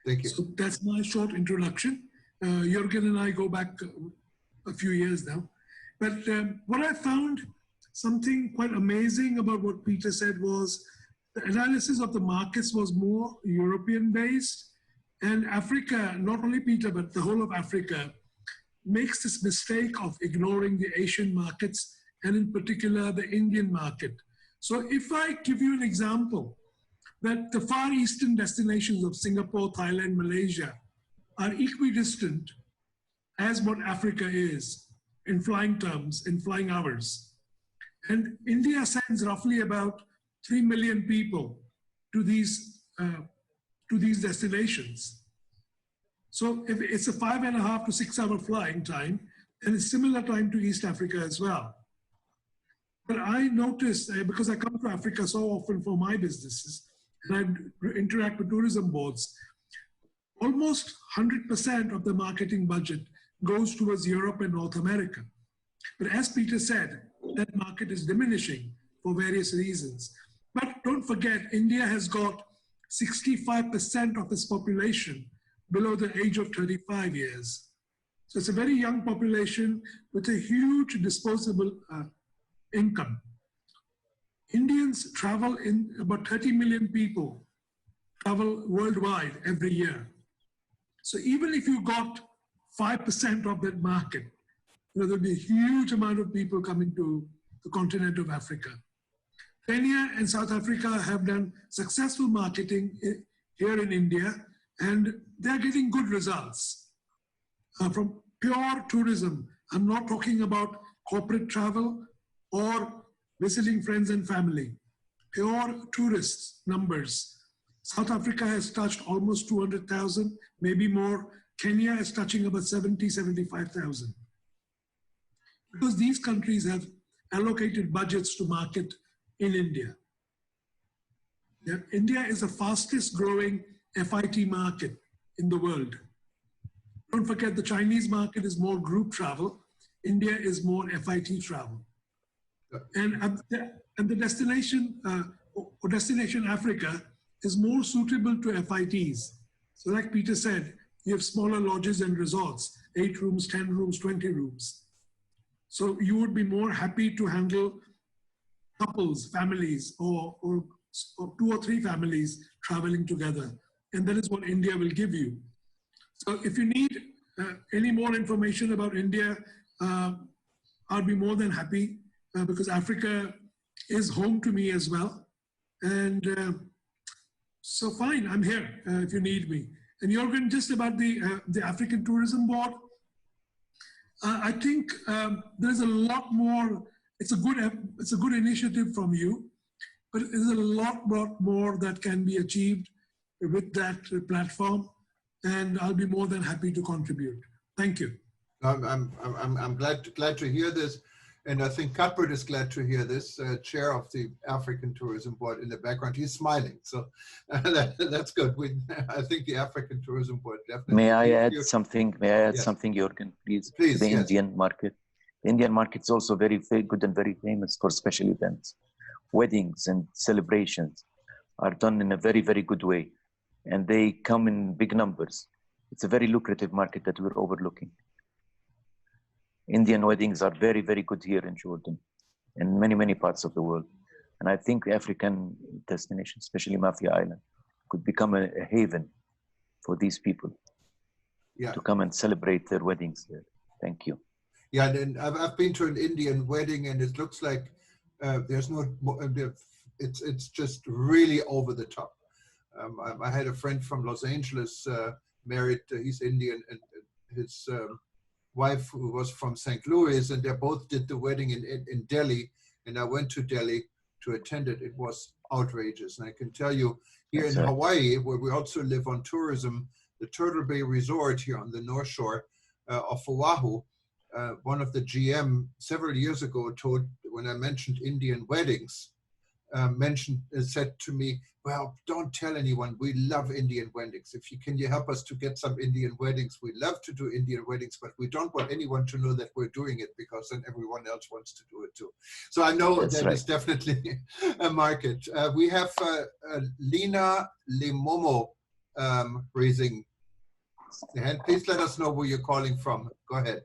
Thank you.
So that's my short introduction. Jürgen and I go back a few years now. But what I found something quite amazing about what Peter said was the analysis of the markets was more European based, and Africa, not only Peter, but the whole of Africa makes this mistake of ignoring the Asian markets and in particular the Indian market. So if I give you an example, that the Far Eastern destinations of Singapore, Thailand, Malaysia are equidistant as what Africa is in flying terms, in flying hours. And India sends roughly about 3 million people to these destinations. So if it's a 5.5 to 6 hour flying time, and it's similar time to East Africa as well. But I noticed, because I come to Africa so often for my businesses, and I interact with tourism boards, almost 100% of the marketing budget goes towards Europe and North America. But as Peter said, that market is diminishing for various reasons. But don't forget, India has got 65% of its population below the age of 35 years. So it's a very young population with a huge disposable income. Indians travel in about 30 million people travel worldwide every year. So even if you got 5% of that market, there'll be a huge amount of people coming to the continent of Africa. Kenya and South Africa have done successful marketing here in India, and they're getting good results. From pure tourism, I'm not talking about corporate travel or visiting friends and family. Pure tourist numbers. South Africa has touched almost 200,000, maybe more. Kenya is touching about 70, 75,000. Because these countries have allocated budgets to market in India. Yeah, India is the fastest growing FIT market in the world. Don't forget the Chinese market is more group travel. India is more FIT travel. And the destination, or destination Africa is more suitable to FITs. So like Peter said, you have smaller lodges and resorts, 8 rooms, 10 rooms, 20 rooms. So you would be more happy to handle couples, families, or 2 or 3 families traveling together. And that is what India will give you. So if you need any more information about India, I'll be more than happy because Africa is home to me as well. And so fine, I'm here if you need me. And Jürgen, just about the African Tourism Board, I think there's a lot more. It's a good initiative from you, but there's a lot more that can be achieved with that platform, and I'll be more than happy to contribute. Thank you.
I'm glad to hear this, and I think Cuthbert is glad to hear this. Chair of the African Tourism Board in the background, he's smiling, so that's good. I think the African Tourism Board definitely.
May I add something? May I add something, Jürgen, please?
Please,
to the
yes.
Indian market. The Indian market is also very, very good and very famous for special events. Weddings and celebrations are done in a very, very good way. And they come in big numbers. It's a very lucrative market that we're overlooking. Indian weddings are very, very good here in Jordan and many, many parts of the world. And I think African destinations, especially Mafia Island, could become a haven for these people to come and celebrate their weddings there. Thank you.
Yeah, and I've been to an Indian wedding, and it looks like there's no, it's just really over the top. I had a friend from Los Angeles married, he's Indian, and his wife who was from St. Louis, and they both did the wedding in Delhi, and I went to Delhi to attend it. It was outrageous. And I can tell you, here in Hawaii, where we also live on tourism, the Turtle Bay Resort here on the North Shore of Oahu, one of the GM several years ago told, when I mentioned Indian weddings, said to me, well, don't tell anyone, we love Indian weddings. If you can you help us to get some Indian weddings? We love to do Indian weddings, but we don't want anyone to know that we're doing it, because then everyone else wants to do it too. So I know that is definitely a market. We have Lina Limomo raising the hand. Please let us know where you're calling from. Go ahead.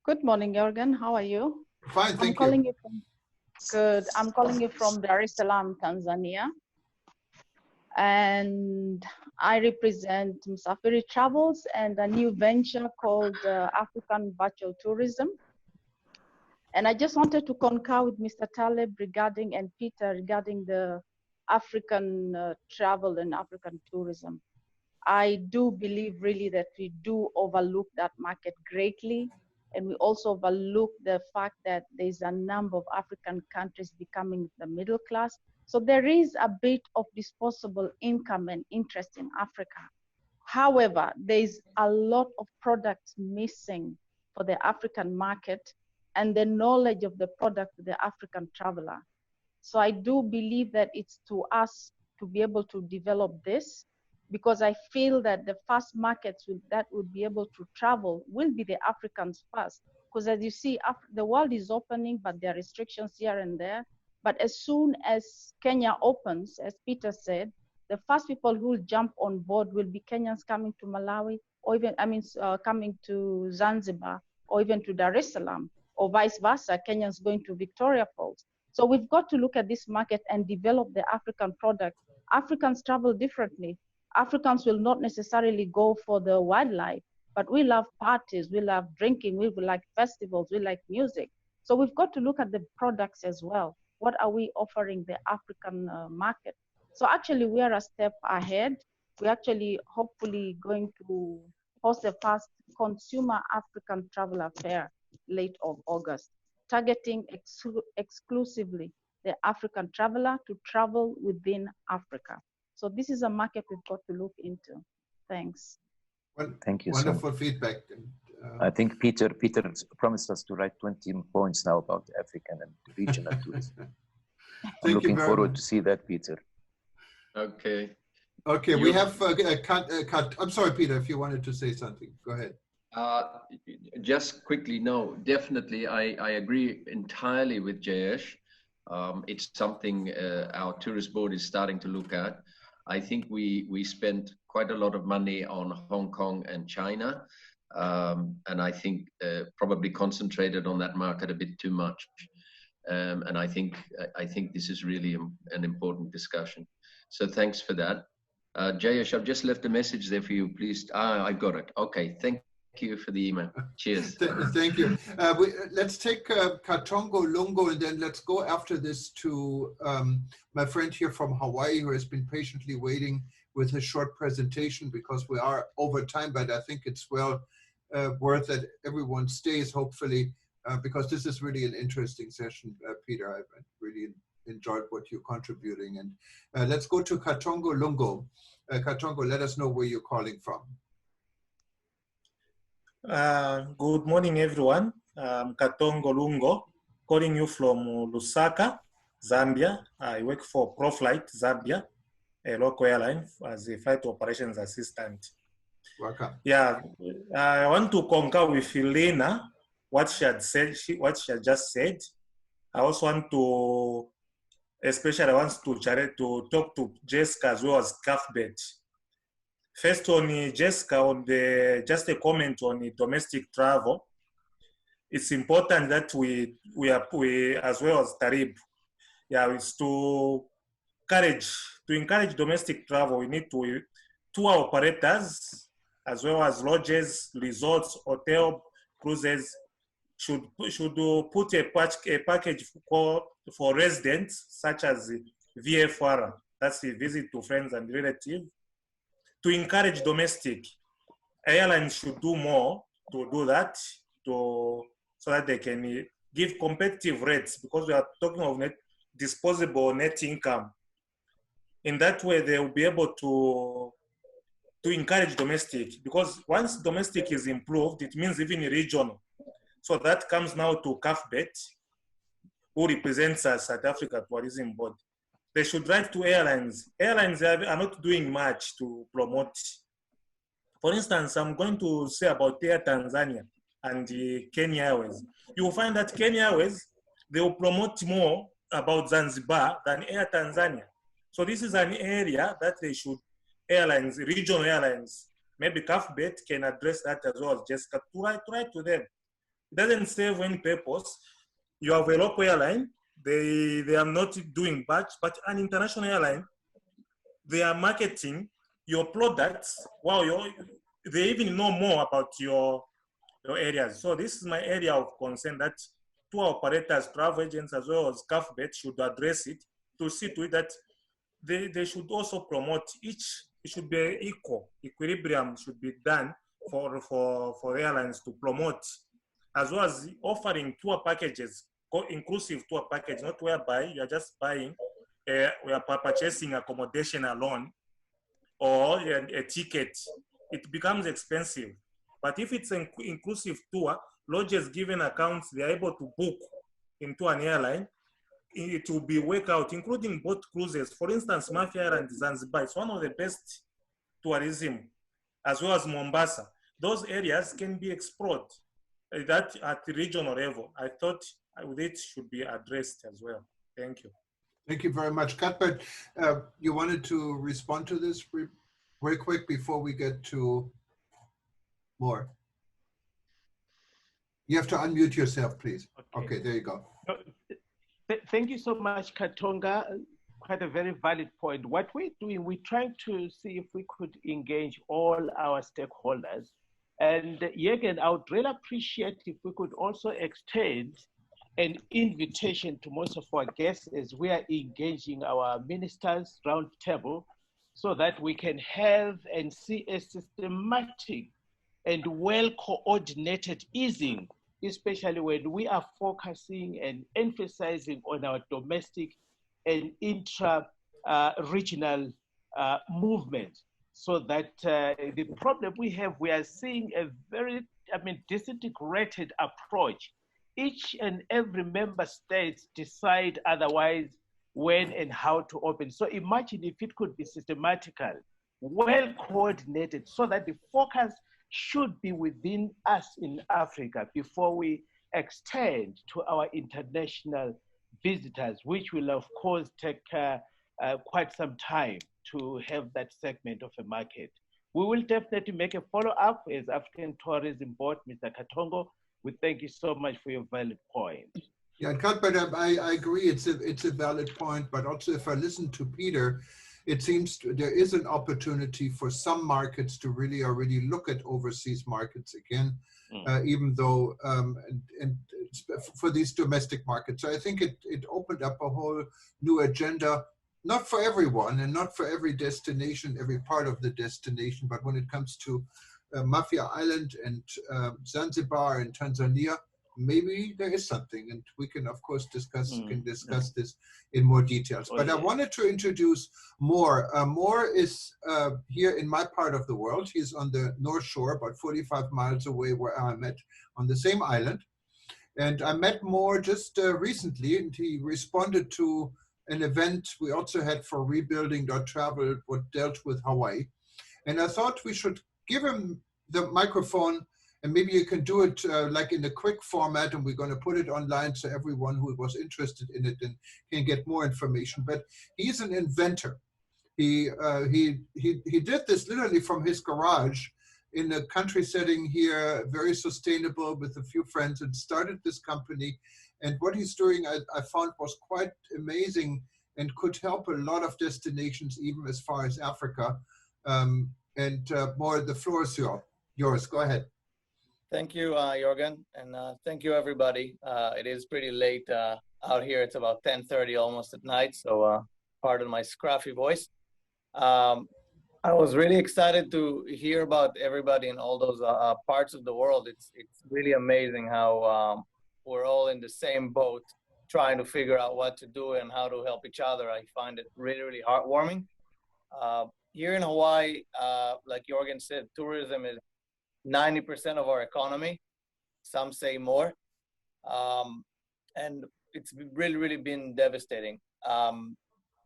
Good morning, Jorgen. How are you?
Fine, thank you.
Calling you from, good. I'm calling you from Dar es Salaam, Tanzania. And I represent Msafiri Travels and a new venture called African Virtual Tourism. And I just wanted to concur with Mr. Taleb regarding, and Peter, regarding the African travel and African tourism. I do believe really that we do overlook that market greatly. And we also overlook the fact that there's a number of African countries becoming the middle class. So there is a bit of disposable income and interest in Africa. However, there's a lot of products missing for the African market and the knowledge of the product to the African traveler. So I do believe that it's to us to be able to develop this, because I feel that the first markets that would be able to travel will be the Africans first. Because as you see, the world is opening, but there are restrictions here and there. But as soon as Kenya opens, as Peter said, the first people who will jump on board will be Kenyans coming to Malawi, or even, coming to Zanzibar, or even to Dar es Salaam, or vice versa, Kenyans going to Victoria Falls. So we've got to look at this market and develop the African product. Africans travel differently. Africans will not necessarily go for the wildlife, but we love parties, we love drinking, we like festivals, we like music. So we've got to look at the products as well. What are we offering the African market? So actually we are a step ahead. We're actually hopefully going to host the first consumer African traveler fair late of August, targeting exclusively the African traveler to travel within Africa. So this is a market we've got to look into. Thanks.
Well,
thank you.
Wonderful feedback.
I think Peter promised us to write 20 points now about African and regional tourism. I'm looking forward to see that, Peter.
Okay.
Okay, we have I'm sorry, Peter, if you wanted to say something, go ahead.
Just quickly, no, definitely, I agree entirely with Jayesh. It's something our tourist board is starting to look at. I think we spent quite a lot of money on Hong Kong and China, and I think probably concentrated on that market a bit too much. And I think this is really an important discussion. So thanks for that. Jayesh, I've just left a message there for you. Please, I got it. Okay, thank you for the email. Cheers.
Thank you. Let's take Katongo Lungo, and then let's go after this to my friend here from Hawaii, who has been patiently waiting with his short presentation, because we are over time, but I think it's well worth that everyone stays, hopefully, because this is really an interesting session, Peter. I've really enjoyed what you're contributing. And let's go to Katongo Lungo. Katongo, let us know where you're calling from.
Good morning, everyone. I'm Katongo Lungo, calling you from Lusaka, Zambia. I work for ProFlight Zambia, a local airline, as a flight operations assistant.
Welcome.
Yeah, I want to concur with Elena what she had said, what she had just said. I also want to, especially I want to talk to Jessica as well as Cuthbert. First on Jessica, on just a comment on the domestic travel. It's important that we as well as Taleb, is to encourage domestic travel. We need tour operators as well as lodges, resorts, hotel, cruises should put a package for residents such as VFR, that's the visit to friends and relatives, to encourage domestic. Airlines should do more to do that, so that they can give competitive rates, because we are talking of disposable net income. In that way, they will be able to encourage domestic, because once domestic is improved, it means even regional. So that comes now to Cuthbert, who represents us, South Africa Tourism Board. They should write to airlines. Airlines are not doing much to promote. For instance, I'm going to say about Air Tanzania and Kenya Airways. You will find that Kenya Airways, they will promote more about Zanzibar than Air Tanzania. So this is an area that they should, airlines, regional airlines, maybe Cuthbert can address that as well as Jessica, to write to them. It doesn't serve any purpose. You have a local airline, they are not doing much, but an international airline, they are marketing your products. Wow, they even know more about your areas. So this is my area of concern, that tour operators, travel agents, as well as Cuthbert should address it, to see to it that they should also promote each. It should be equal. Equilibrium should be done for airlines to promote, as well as offering tour packages, inclusive tour package, not whereby you are just buying, we are purchasing accommodation alone or a ticket. It becomes expensive. But if it's an inclusive tour, lodges given accounts, they are able to book into an airline. It will be work out, including boat cruises. For instance, Mafia Island Zanzibar, it's one of the best tourism, as well as Mombasa. Those areas can be explored that at the regional level. I thought it should be addressed as well. Thank you.
Thank you very much. Cuthbert, you wanted to respond to this very quick before we get to more. You have to unmute yourself, please. Okay, there you go.
Thank you so much, Katonga. Quite a very valid point. What we're doing, we're trying to see if we could engage all our stakeholders. And Jürgen, I would really appreciate if we could also extend an invitation to most of our guests as we are engaging our ministers round table, so that we can have and see a systematic and well-coordinated easing, especially when we are focusing and emphasizing on our domestic and intra-regional movement, so that the problem we have, we are seeing a very, disintegrated approach. Each and every member state decide otherwise when and how to open. So imagine if it could be systematical, well-coordinated, so that the focus should be within us in Africa before we extend to our international visitors, which will of course take quite some time to have that segment of a market. We will definitely make a follow-up as African Tourism Board, Mr. Katongo. We thank you so much for your valid point.
Yeah, Cuthbert, I agree. It's a valid point, but also if I listen to Peter, it seems there is an opportunity for some markets to really already look at overseas markets again, even though and for these domestic markets. So I think it opened up a whole new agenda, not for everyone and not for every destination, every part of the destination, but when it comes to Mafia Island and Zanzibar and Tanzania, maybe there is something, and we can of course discuss this in more details. But I wanted to introduce Moore. Moore is here in my part of the world. He's on the North Shore, about 45 miles away where I'm at, on the same island. And I met Moore just recently, and he responded to an event we also had for Rebuilding.travel, what dealt with Hawaii. And I thought we should give him the microphone And maybe you can do it like in a quick format, and we're going to put it online so everyone who was interested in it and can get more information. But he's an inventor. He did this literally from his garage in a country setting here, very sustainable with a few friends, and started this company. And what he's doing, I found, was quite amazing and could help a lot of destinations, even as far as Africa. More, the floor is yours. Go ahead.
Thank you, Jorgen, and thank you, everybody. It is pretty late out here. It's about 10:30 almost at night, so pardon my scruffy voice. I was really excited to hear about everybody in all those parts of the world. It's really amazing how we're all in the same boat, trying to figure out what to do and how to help each other. I find it really, really heartwarming. Here in Hawaii, like Jorgen said, tourism is 90% of our economy. Some say more. And it's really, really been devastating.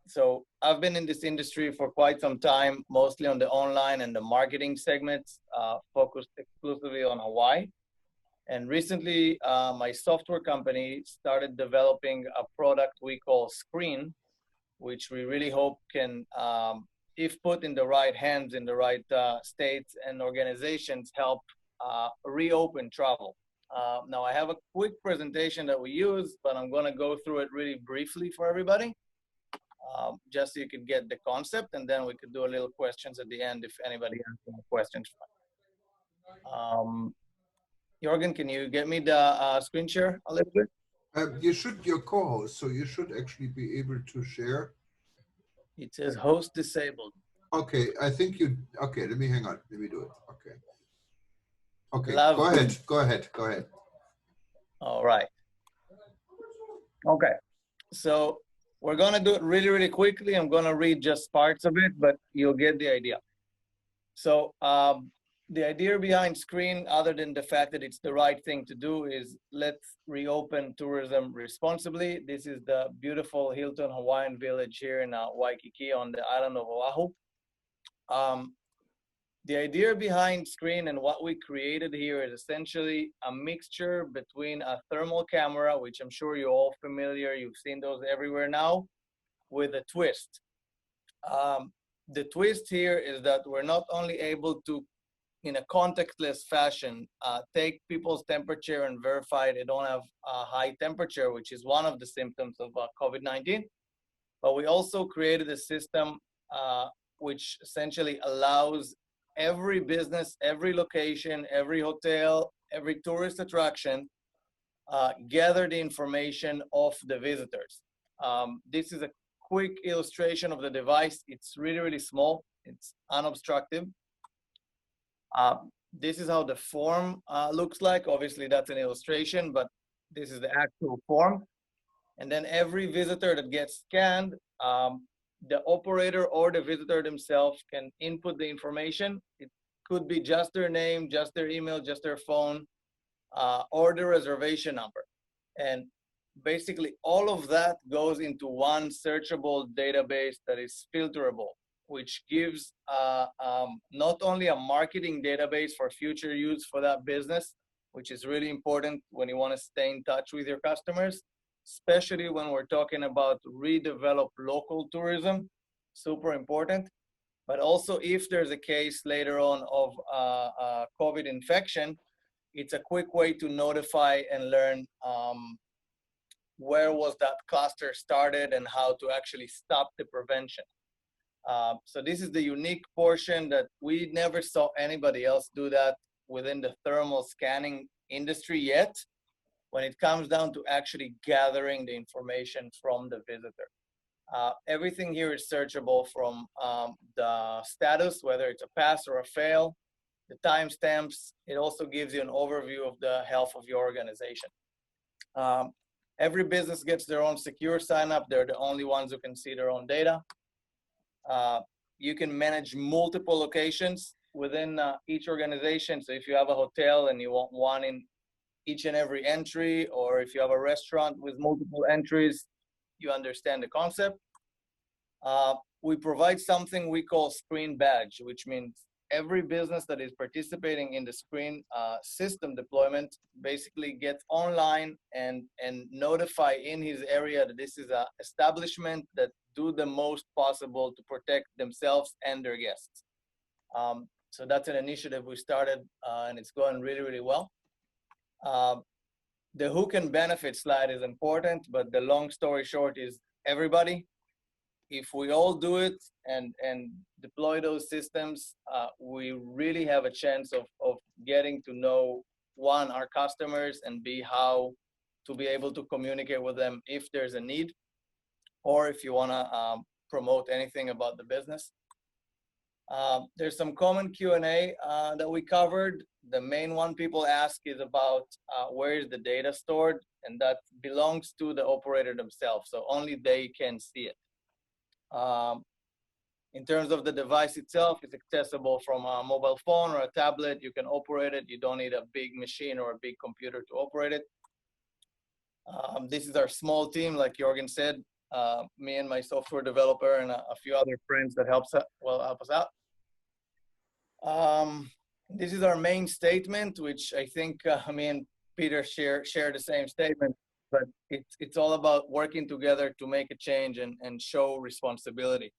So I've been in this industry for quite some time, mostly on the online and the marketing segments, focused exclusively on Hawaii. And recently, my software company started developing a product we call Screen, which we really hope can, if put in the right hands, in the right states and organizations, help reopen travel. Now, I have a quick presentation that we use, but I'm going to go through it really briefly for everybody, just so you could get the concept, and then we could do a little questions at the end if anybody has any questions. Jorgen, can you get me the screen share a little bit?
You should, your co-host, so you should actually be able to share.
It says host disabled.
Okay, I think you, okay, let me hang on. Let me do it. Okay. Okay, go ahead.
All right. Okay, so we're gonna do it really, really quickly. I'm gonna read just parts of it, but you'll get the idea. So the idea behind Screen, other than the fact that it's the right thing to do, is let's reopen tourism responsibly. This is the beautiful Hilton Hawaiian Village here in Waikiki on the island of Oahu. The idea behind Screen and what we created here is essentially a mixture between a thermal camera, which I'm sure you're all familiar, you've seen those everywhere now, with a twist. The twist here is that we're not only able to, in a contactless fashion, take people's temperature and verify they don't have a high temperature, which is one of the symptoms of COVID-19, but we also created a system which essentially allows every business, every location, every hotel, every tourist attraction gather the information of the visitors. This is a quick illustration of the device. It's really, really small. It's unobstructive. This is how the form looks like. Obviously, that's an illustration, but this is the actual form. And then every visitor that gets scanned, the operator or the visitor themselves can input the information. It could be just their name, just their email, just their phone, or the reservation number. And basically all of that goes into one searchable database that is filterable, which gives not only a marketing database for future use for that business, which is really important when you want to stay in touch with your customers, especially when we're talking about redevelop local tourism, super important. But also if there's a case later on of COVID infection, it's a quick way to notify and learn where was that cluster started and how to actually stop the prevention. So this is the unique portion that we never saw anybody else do that within the thermal scanning industry yet, when it comes down to actually gathering the information from the visitor. Everything here is searchable from the status, whether it's a pass or a fail, the timestamps. It also gives you an overview of the health of your organization. Every business gets their own secure sign-up. They're the only ones who can see their own data. You can manage multiple locations within each organization. So if you have a hotel and you want one in each and every entry, or if you have a restaurant with multiple entries, you understand the concept. We provide something we call Screen Badge, which means every business that is participating in the screen system deployment basically gets online and notify in his area that this is an establishment that do the most possible to protect themselves and their guests. So that's an initiative we started and it's going really, really well. The who can benefit slide is important, but the long story short is everybody. If we all do it and deploy those systems, we really have a chance of getting to know, one, our customers, and B, how to be able to communicate with them if there's a need, or if you want to promote anything about the business. There's some common Q&A that we covered. The main one people ask is about where is the data stored, and that belongs to the operator themselves, so only they can see it. In terms of the device itself, it's accessible from a mobile phone or a tablet. You can operate it. You don't need a big machine or a big computer to operate it. This is our small team, like Jorgen said, me and my software developer and a few other friends that help us out. This is our main statement, which I think me and Peter share the same statement, but it's all about working together to make a change and show responsibility.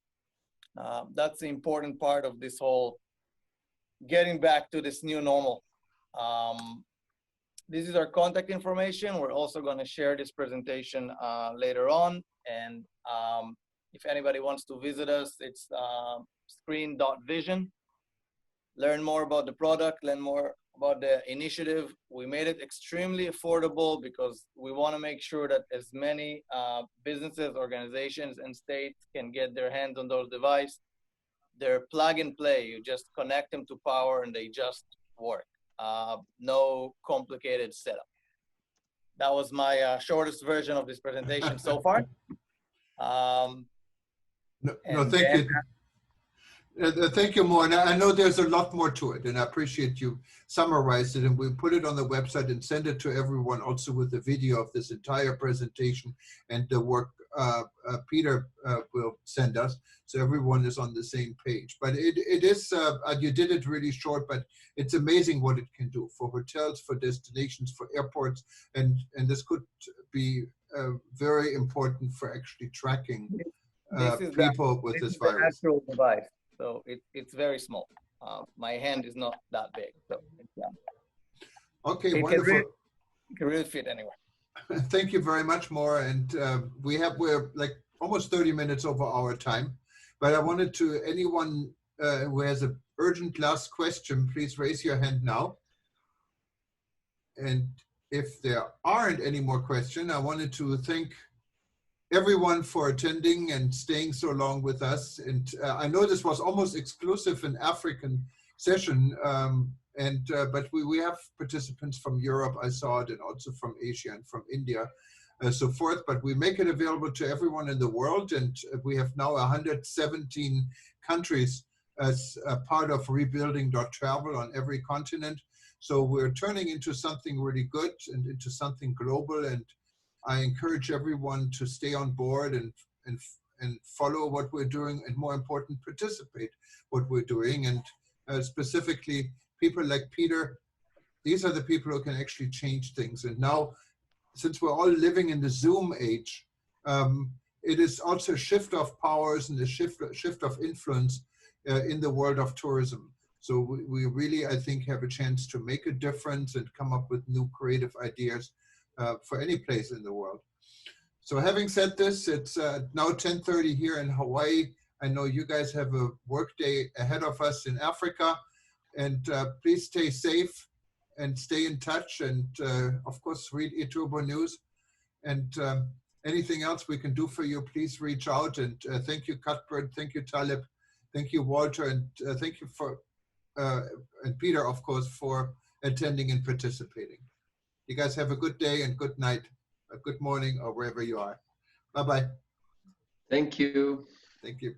That's the important part of this whole getting back to this new normal. This is our contact information. We're also going to share this presentation later on. And if anybody wants to visit us, it's screen.vision. Learn more about the product, learn more about the initiative. We made it extremely affordable because we want to make sure that as many businesses, organizations, and states can get their hands on those devices. They're plug and play. You just connect them to power and they just work. No complicated setup. That was my shortest version of this presentation so far.
Thank you. Thank you, Moore. I know there's a lot more to it, and I appreciate you summarized it, and we put it on the website and send it to everyone also with the video of this entire presentation and the work Peter will send us, so everyone is on the same page. But it is, you did it really short, but it's amazing what it can do for hotels, for destinations, for airports, and this could be very important for actually tracking people with this virus.
This is the actual device. So it's very small. My hand is not that big. So
okay, wonderful.
It can really fit anywhere.
Thank you very much, Maura. And we're like almost 30 minutes over our time. But I wanted to, anyone who has an urgent last question, please raise your hand now. And if there aren't any more questions, I wanted to thank everyone for attending and staying so long with us. And I know this was almost exclusive an African session, but we have participants from Europe, I saw it, and also from Asia and from India, so forth. But we make it available to everyone in the world, and we have now 117 countries as a part of rebuilding.travel on every continent. So we're turning into something really good and into something global, and I encourage everyone to stay on board and follow what we're doing, and more important, participate what we're doing. And specifically, people like Peter, these are the people who can actually change things. And now, since we're all living in the Zoom age, it is also a shift of powers and a shift of influence in the world of tourism. So we really, I think, have a chance to make a difference and come up with new creative ideas for any place in the world. So having said this, it's now 10:30 here in Hawaii. I know you guys have a work day ahead of us in Africa, and please stay safe and stay in touch, and of course read eTurbo News, and anything else we can do for you, please reach out. And thank you, Cuthbert, thank you, Taleb, thank you, Walter, and thank you for and Peter, of course, for attending and participating. You guys have a good day and good night, a good morning, or wherever you are. Bye-bye.
Thank you.
Thank you.